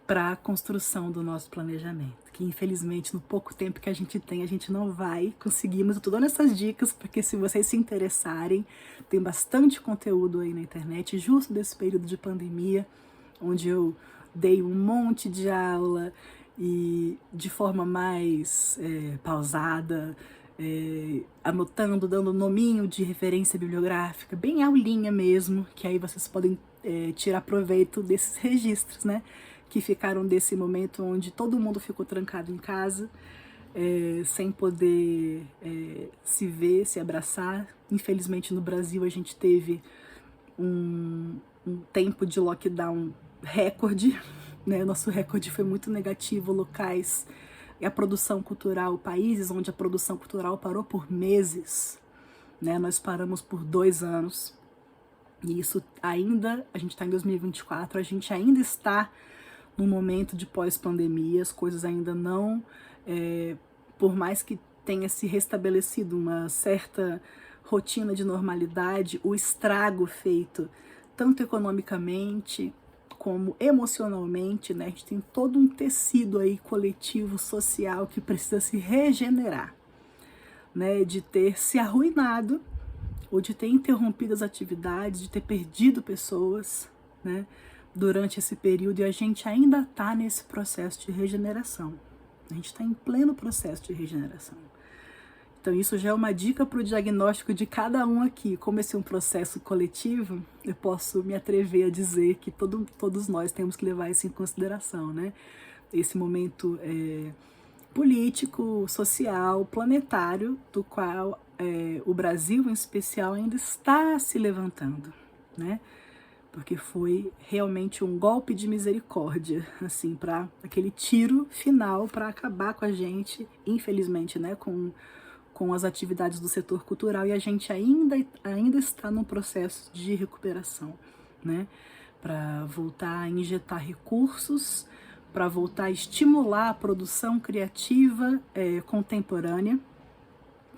para a construção do nosso planejamento, que infelizmente no pouco tempo que a gente tem, a gente não vai conseguir, mas eu tô dando essas dicas porque se vocês se interessarem, tem bastante conteúdo aí na internet, justo desse período de pandemia, onde eu dei um monte de aula e de forma mais pausada, anotando, dando nominho de referência bibliográfica, bem aulinha mesmo, que aí vocês podem tirar proveito desses registros, né, que ficaram desse momento onde todo mundo ficou trancado em casa, sem poder se ver, se abraçar. Infelizmente no Brasil a gente teve um tempo de lockdown recorde, né? Nosso recorde foi muito negativo, locais e a produção cultural, países onde a produção cultural parou por meses, né? Nós paramos por 2 anos, e isso ainda, a gente está em 2024, a gente ainda está num momento de pós-pandemia, as coisas ainda não, por mais que tenha se restabelecido uma certa rotina de normalidade, o estrago feito tanto economicamente como emocionalmente, né? A gente tem todo um tecido aí coletivo, social, que precisa se regenerar, né? De ter se arruinado, ou de ter interrompido as atividades, de ter perdido pessoas, né? Durante esse período, e a gente ainda está nesse processo de regeneração. A gente está em pleno processo de regeneração. Então isso já é uma dica para o diagnóstico de cada um aqui. Como esse é um processo coletivo, eu posso me atrever a dizer que todos nós temos que levar isso em consideração, né? Esse momento político, social, planetário, do qual o Brasil em especial ainda está se levantando, né? Porque foi realmente um golpe de misericórdia, assim, para aquele tiro final para acabar com a gente, infelizmente, né, com as atividades do setor cultural, e a gente ainda está num processo de recuperação, né, para voltar a injetar recursos, para voltar a estimular a produção criativa contemporânea,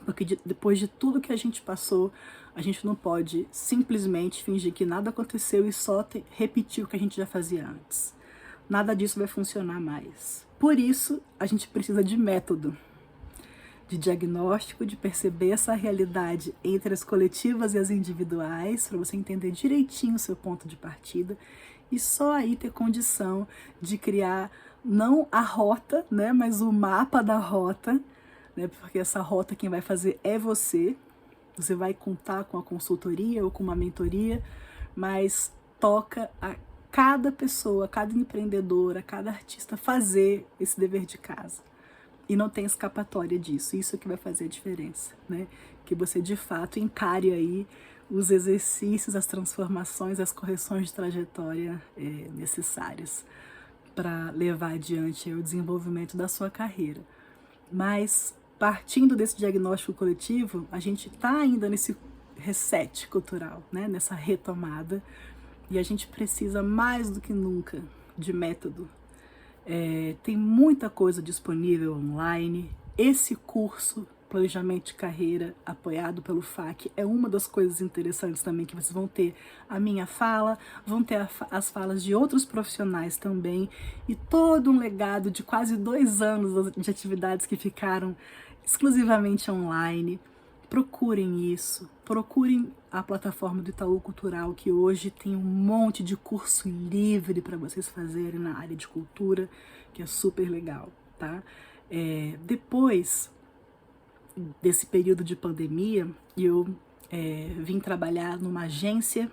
porque depois de tudo que a gente passou, a gente não pode simplesmente fingir que nada aconteceu e só repetir o que a gente já fazia antes. nada disso vai funcionar mais. Por isso, a gente precisa de método, de diagnóstico, de perceber essa realidade entre as coletivas e as individuais, para você entender direitinho o seu ponto de partida, e só aí ter condição de criar não a rota, né, mas o mapa da rota, né, porque essa rota quem vai fazer é você. Você vai contar com a consultoria ou com uma mentoria, mas toca a cada pessoa, a cada empreendedor, a cada artista fazer esse dever de casa. E não tem escapatória disso. Isso que vai fazer a diferença, né? Que você de fato encare aí os exercícios, as transformações, as correções de trajetória necessárias para levar adiante o desenvolvimento da sua carreira. Mas partindo desse diagnóstico coletivo, a gente está ainda nesse reset cultural, né? Nessa retomada, e a gente precisa mais do que nunca de método. Tem muita coisa disponível online. Esse curso, Planejamento de Carreira, apoiado pelo FAC, é uma das coisas interessantes também, que vocês vão ter a minha fala, vão ter as falas de outros profissionais também, e todo um legado de quase 2 anos de atividades que ficaram exclusivamente online. Procurem isso, procurem a plataforma do Itaú Cultural, que hoje tem um monte de curso livre para vocês fazerem na área de cultura, que é super legal, tá? Depois desse período de pandemia, eu vim trabalhar numa agência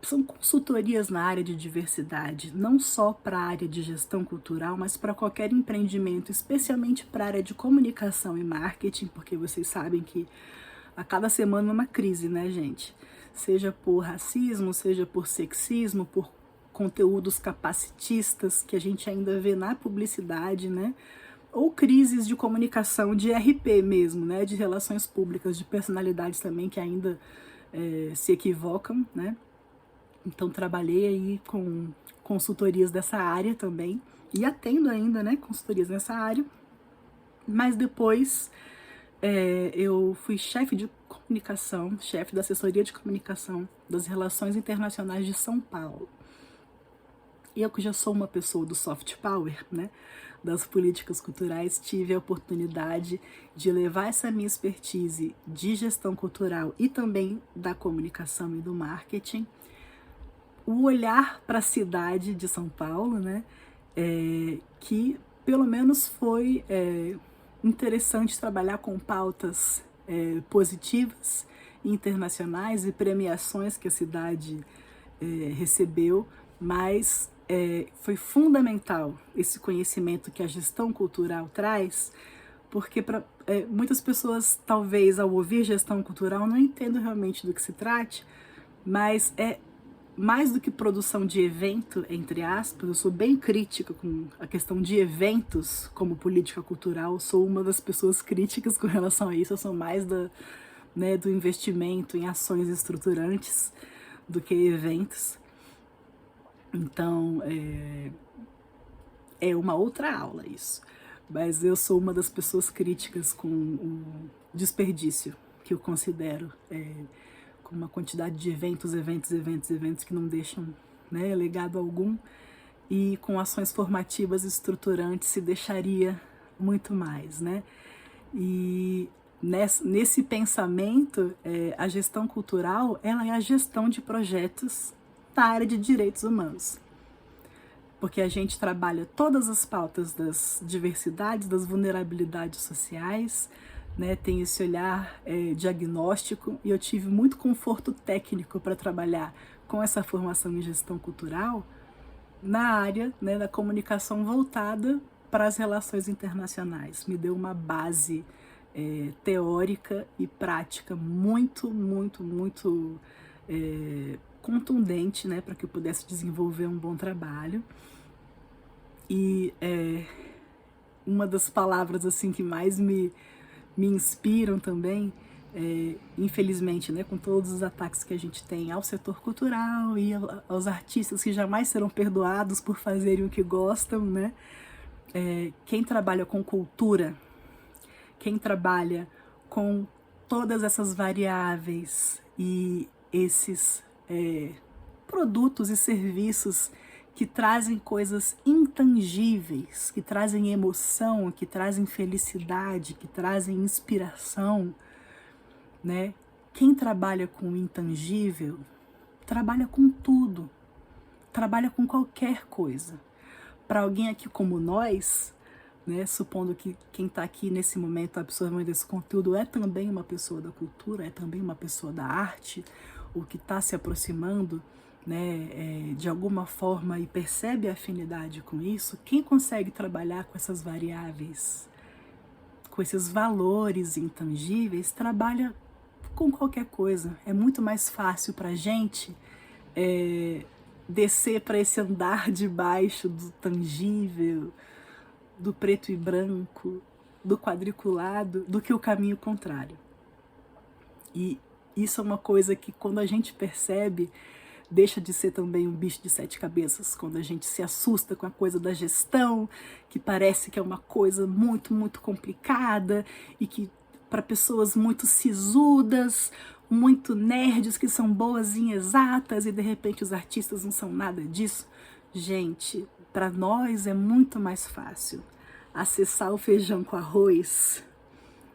são consultorias na área de diversidade, não só para a área de gestão cultural, mas para qualquer empreendimento, especialmente para a área de comunicação e marketing, porque vocês sabem que a cada semana é uma crise, né, gente? Seja por racismo, seja por sexismo, por conteúdos capacitistas que a gente ainda vê na publicidade, né? Ou crises de comunicação, de RP mesmo, né? De relações públicas, de personalidades também que ainda se equivocam, né? Então trabalhei aí com consultorias dessa área também, e atendo ainda, né, consultorias nessa área, mas depois eu fui chefe de comunicação, chefe da assessoria de comunicação das relações internacionais de São Paulo. E eu que já sou uma pessoa do soft power, né, das políticas culturais, tive a oportunidade de levar essa minha expertise de gestão cultural e também da comunicação e do marketing, o olhar para a cidade de São Paulo, né, que pelo menos foi interessante trabalhar com pautas positivas, internacionais e premiações que a cidade recebeu, mas foi fundamental esse conhecimento que a gestão cultural traz, porque muitas pessoas, talvez, ao ouvir gestão cultural, não entendam realmente do que se trate, mas mais do que produção de evento, entre aspas, eu sou bem crítica com a questão de eventos como política cultural, sou uma das pessoas críticas com relação a isso, eu sou mais do investimento em ações estruturantes do que eventos. Então, é uma outra aula isso, mas eu sou uma das pessoas críticas com o desperdício que eu considero com uma quantidade de eventos que não deixam, né, legado algum, e com ações formativas estruturantes se deixaria muito mais, né? E nesse pensamento, a gestão cultural, ela é a gestão de projetos na área de direitos humanos, porque a gente trabalha todas as pautas das diversidades, das vulnerabilidades sociais, né, tem esse olhar diagnóstico, e eu tive muito conforto técnico para trabalhar com essa formação em gestão cultural na área, né, da comunicação voltada para as relações internacionais. Me deu uma base teórica e prática muito contundente, né, para que eu pudesse desenvolver um bom trabalho. E uma das palavras assim que mais me inspiram também, infelizmente, né, com todos os ataques que a gente tem ao setor cultural e aos artistas que jamais serão perdoados por fazerem o que gostam, né? Quem trabalha com cultura, quem trabalha com todas essas variáveis e esses produtos e serviços que trazem coisas intangíveis, que trazem emoção, que trazem felicidade, que trazem inspiração, né? Quem trabalha com o intangível trabalha com tudo, trabalha com qualquer coisa. Para alguém aqui como nós, né, supondo que quem está aqui nesse momento absorvendo esse conteúdo é também uma pessoa da cultura, é também uma pessoa da arte, ou que está se aproximando, né, de alguma forma e percebe a afinidade com isso, quem consegue trabalhar com essas variáveis, com esses valores intangíveis, trabalha com qualquer coisa. É muito mais fácil para a gente descer para esse andar de baixo do tangível, do preto e branco, do quadriculado, do que o caminho contrário. E isso é uma coisa que, quando a gente percebe, deixa de ser também um bicho de 7 cabeças, quando a gente se assusta com a coisa da gestão, que parece que é uma coisa muito, muito complicada e que para pessoas muito sisudas, muito nerds, que são boas em exatas e de repente os artistas não são nada disso. Gente, para nós é muito mais fácil acessar o feijão com arroz,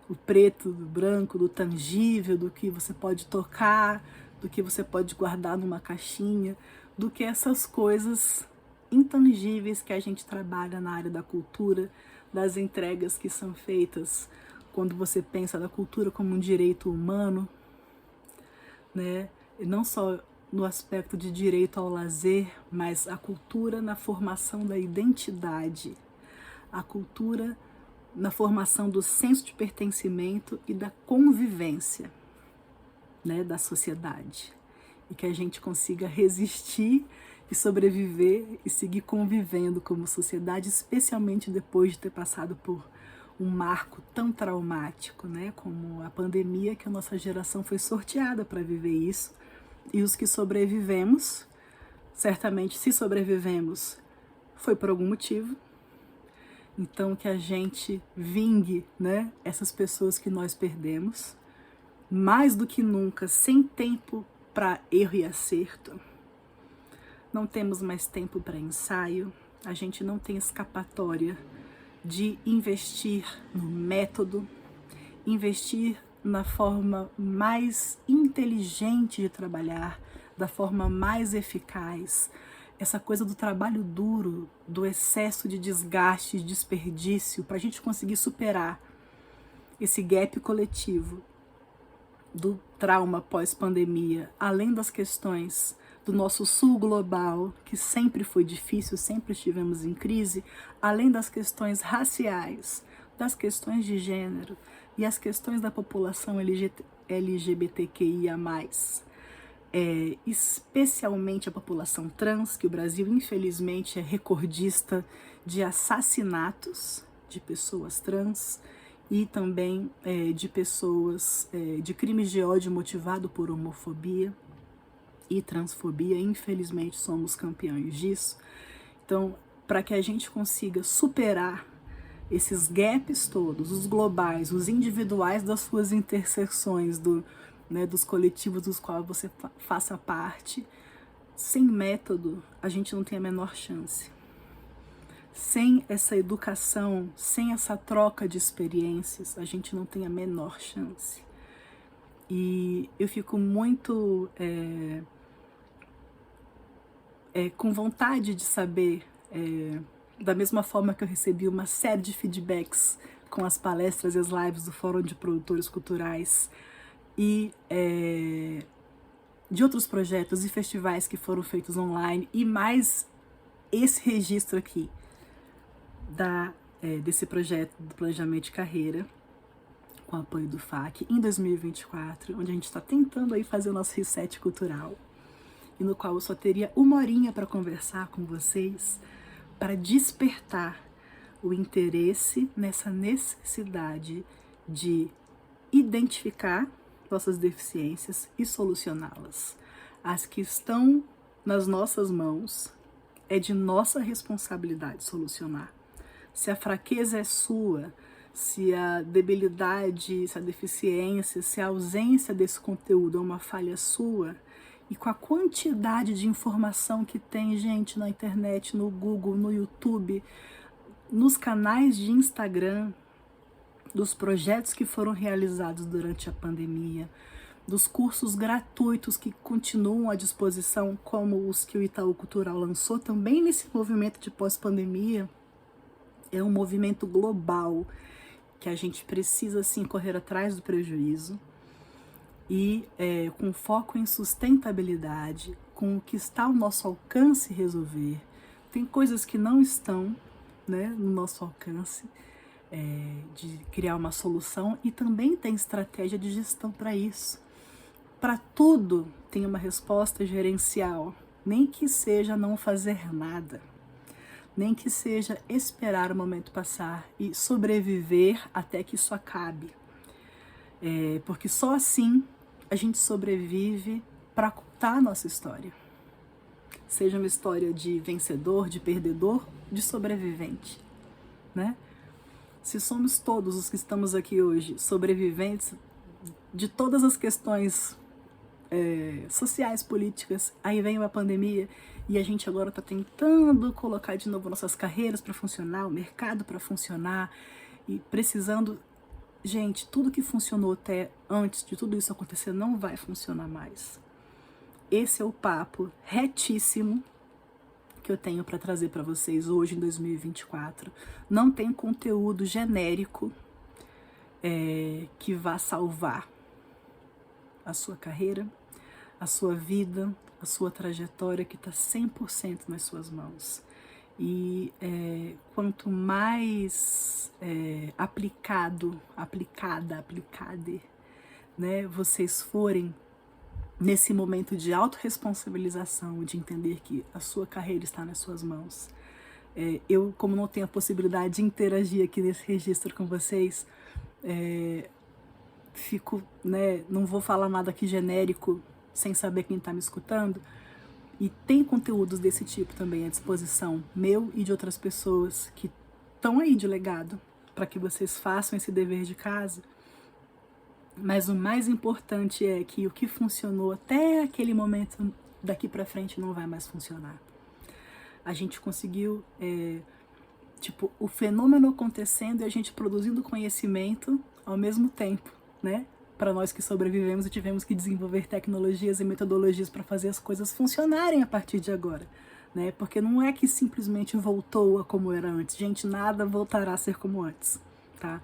o preto, do branco, do tangível, do que você pode tocar, do que você pode guardar numa caixinha, do que essas coisas intangíveis que a gente trabalha na área da cultura, das entregas que são feitas quando você pensa da cultura como um direito humano, né? E não só no aspecto de direito ao lazer, mas a cultura na formação da identidade, a cultura na formação do senso de pertencimento e da convivência, né, da sociedade. E que a gente consiga resistir e sobreviver e seguir convivendo como sociedade, especialmente depois de ter passado por um marco tão traumático, né, como a pandemia, que a nossa geração foi sorteada para viver isso. E os que sobrevivemos, certamente, se sobrevivemos, foi por algum motivo. Então, que a gente vingue, né, essas pessoas que nós perdemos, mais do que nunca, sem tempo para erro e acerto. Não temos mais tempo para ensaio, a gente não tem escapatória de investir no método, investir na forma mais inteligente de trabalhar, da forma mais eficaz. Essa coisa do trabalho duro, do excesso de desgaste, de desperdício, para a gente conseguir superar esse gap coletivo do trauma pós-pandemia, além das questões do nosso sul global, que sempre foi difícil, sempre estivemos em crise, além das questões raciais, das questões de gênero e as questões da população LGBTQIA+, especialmente a população trans, que o Brasil infelizmente é recordista de assassinatos de pessoas trans e também de pessoas, de crimes de ódio motivado por homofobia e transfobia. Infelizmente somos campeões disso. Então, para que a gente consiga superar esses gaps todos, os globais, os individuais das suas interseções, dos coletivos dos quais você faça parte, sem método, a gente não tem a menor chance. Sem essa educação, sem essa troca de experiências, a gente não tem a menor chance. E eu fico muito com vontade de saber, da mesma forma que eu recebi uma série de feedbacks com as palestras e as lives do Fórum de Produtores Culturais e de outros projetos e festivais que foram feitos online, e mais esse registro aqui desse projeto do planejamento de carreira com apoio do FAC em 2024, onde a gente está tentando aí fazer o nosso reset cultural, e no qual eu só teria 1 horinha para conversar com vocês, para despertar o interesse nessa necessidade de identificar nossas deficiências e solucioná-las. As que estão nas nossas mãos, é de nossa responsabilidade solucionar. Se a fraqueza é sua, se a debilidade, se a deficiência, se a ausência desse conteúdo é uma falha sua, e com a quantidade de informação que tem, gente, na internet, no Google, no YouTube, nos canais de Instagram, dos projetos que foram realizados durante a pandemia, dos cursos gratuitos que continuam à disposição, como os que o Itaú Cultural lançou também nesse movimento de pós-pandemia, é um movimento global que a gente precisa sim correr atrás do prejuízo e com foco em sustentabilidade, com o que está ao nosso alcance resolver. Tem coisas que não estão, né, no nosso alcance de criar uma solução, e também tem estratégia de gestão para isso. Para tudo tem uma resposta gerencial, nem que seja não fazer nada, nem que seja esperar o momento passar e sobreviver até que isso acabe. Porque só assim a gente sobrevive para contar a nossa história. Seja uma história de vencedor, de perdedor, de sobrevivente, né? Se somos todos os que estamos aqui hoje sobreviventes de todas as questões sociais, políticas, aí vem uma pandemia e a gente agora está tentando colocar de novo nossas carreiras para funcionar, o mercado para funcionar e precisando. Gente, tudo que funcionou até antes de tudo isso acontecer não vai funcionar mais. Esse é o papo retíssimo que eu tenho para trazer para vocês hoje em 2024. Não tem conteúdo genérico que vá salvar a sua carreira, a sua vida, a sua trajetória, que está 100% nas suas mãos. E quanto mais aplicade, né, vocês forem nesse momento de autorresponsabilização, de entender que a sua carreira está nas suas mãos. Eu, como não tenho a possibilidade de interagir aqui nesse registro com vocês, fico, né, não vou falar nada aqui genérico, sem saber quem está me escutando, e tem conteúdos desse tipo também à disposição, meu e de outras pessoas que estão aí de legado, para que vocês façam esse dever de casa. Mas o mais importante é que o que funcionou até aquele momento, daqui para frente não vai mais funcionar. A gente conseguiu, o fenômeno acontecendo e a gente produzindo conhecimento ao mesmo tempo, né? Para nós que sobrevivemos e tivemos que desenvolver tecnologias e metodologias para fazer as coisas funcionarem a partir de agora, né? Porque não é que simplesmente voltou a como era antes. Gente, nada voltará a ser como antes, tá?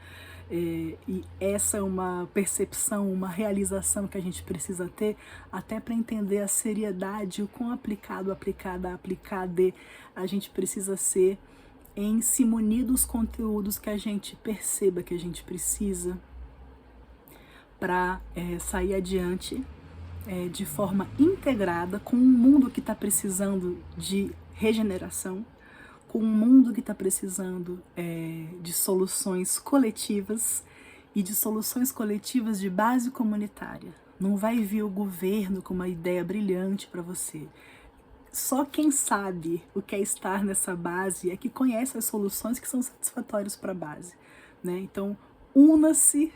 E essa é uma percepção, uma realização que a gente precisa ter até para entender a seriedade, o quão aplicada a gente precisa ser em se munir dos conteúdos que a gente perceba que a gente precisa para sair adiante de forma integrada com um mundo que está precisando de regeneração, com um mundo que está precisando de soluções coletivas e de soluções coletivas de base comunitária. Não vai vir o governo com uma ideia brilhante para você. Só quem sabe o que é estar nessa base é que conhece as soluções que são satisfatórias para a base, né? Então, una-se,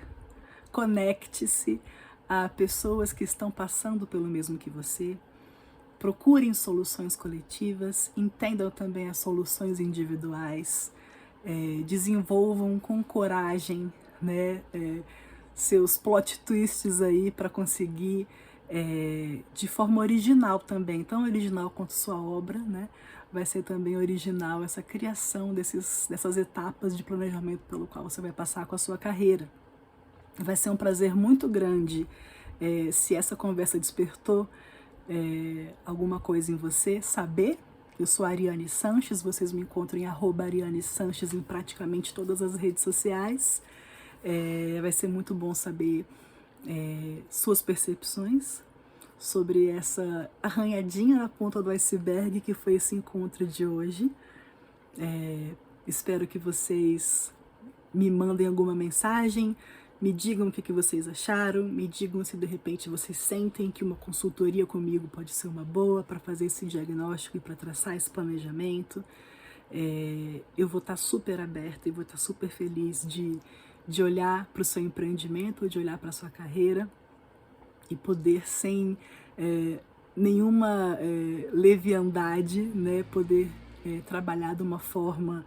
conecte-se a pessoas que estão passando pelo mesmo que você, procurem soluções coletivas, entendam também as soluções individuais, desenvolvam com coragem, né, seus plot twists aí para conseguir, de forma original também, tão original quanto sua obra, né, vai ser também original essa criação dessas etapas de planejamento pelo qual você vai passar com a sua carreira. Vai ser um prazer muito grande se essa conversa despertou alguma coisa em você, saber. Eu sou a Ariane Sanches, vocês me encontram em @Ariane Sanches em praticamente todas as redes sociais. Vai ser muito bom saber suas percepções sobre essa arranhadinha na ponta do iceberg que foi esse encontro de hoje. Espero que vocês me mandem alguma mensagem, me digam o que vocês acharam, me digam se de repente vocês sentem que uma consultoria comigo pode ser uma boa para fazer esse diagnóstico e para traçar esse planejamento. Eu vou estar super aberta e vou estar super feliz de olhar para o seu empreendimento, de olhar para a sua carreira e poder, sem nenhuma leviandade, né, poder trabalhar de uma forma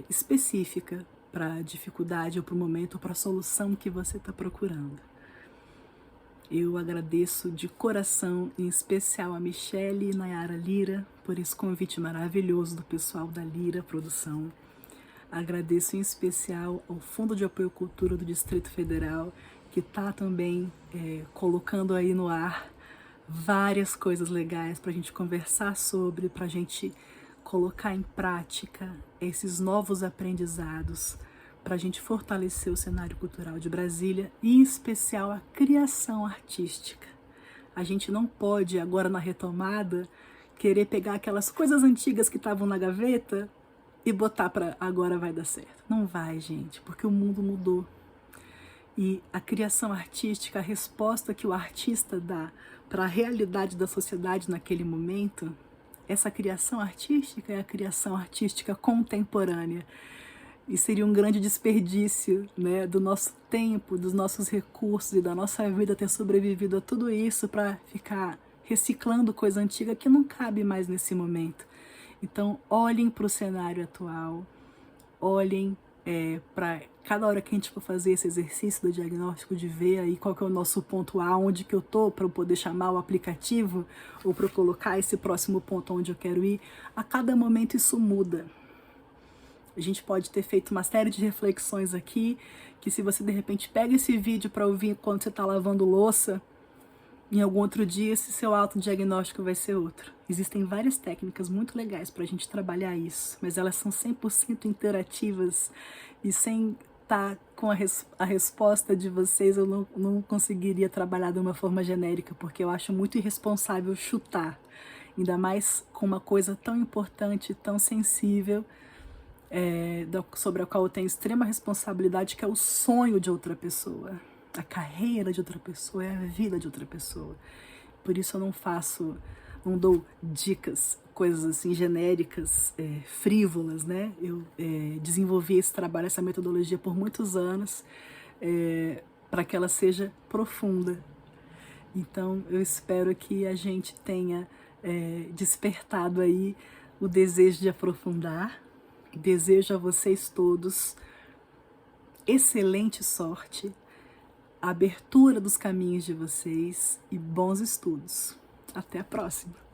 específica para a dificuldade ou para o momento ou para a solução que você está procurando. Eu agradeço de coração, em especial a Michele e Nayara Lira, por esse convite maravilhoso do pessoal da Lira Produção. Agradeço em especial ao Fundo de Apoio à Cultura do Distrito Federal, que está também colocando aí no ar várias coisas legais para a gente conversar sobre, para a gente colocar em prática esses novos aprendizados, para a gente fortalecer o cenário cultural de Brasília e, em especial, a criação artística. A gente não pode, agora na retomada, querer pegar aquelas coisas antigas que estavam na gaveta e botar para agora vai dar certo. Não vai, gente, porque o mundo mudou. E a criação artística, a resposta que o artista dá para a realidade da sociedade naquele momento, essa criação artística é a criação artística contemporânea. E seria um grande desperdício, né, do nosso tempo, dos nossos recursos e da nossa vida ter sobrevivido a tudo isso para ficar reciclando coisa antiga que não cabe mais nesse momento. Então, olhem para o cenário atual, olhem para cada hora que a gente for fazer esse exercício do diagnóstico, de ver aí qual que é o nosso ponto A, onde que eu tô, para eu poder chamar o aplicativo, ou para eu colocar esse próximo ponto onde eu quero ir. A cada momento isso muda. A gente pode ter feito uma série de reflexões aqui, que se você de repente pega esse vídeo para ouvir quando você está lavando louça, em algum outro dia esse seu autodiagnóstico vai ser outro. Existem várias técnicas muito legais para a gente trabalhar isso, mas elas são 100% interativas e sem estar com a resposta de vocês eu não conseguiria trabalhar de uma forma genérica, porque eu acho muito irresponsável chutar, ainda mais com uma coisa tão importante, tão sensível, sobre a qual eu tenho extrema responsabilidade, que é o sonho de outra pessoa, a carreira de outra pessoa, é a vida de outra pessoa. Por isso eu não dou dicas, coisas assim genéricas, frívolas, né? Eu desenvolvi esse trabalho, essa metodologia por muitos anos, para que ela seja profunda. Então eu espero que a gente tenha despertado aí o desejo de aprofundar. Desejo a vocês todos excelente sorte, abertura dos caminhos de vocês e bons estudos. Até a próxima!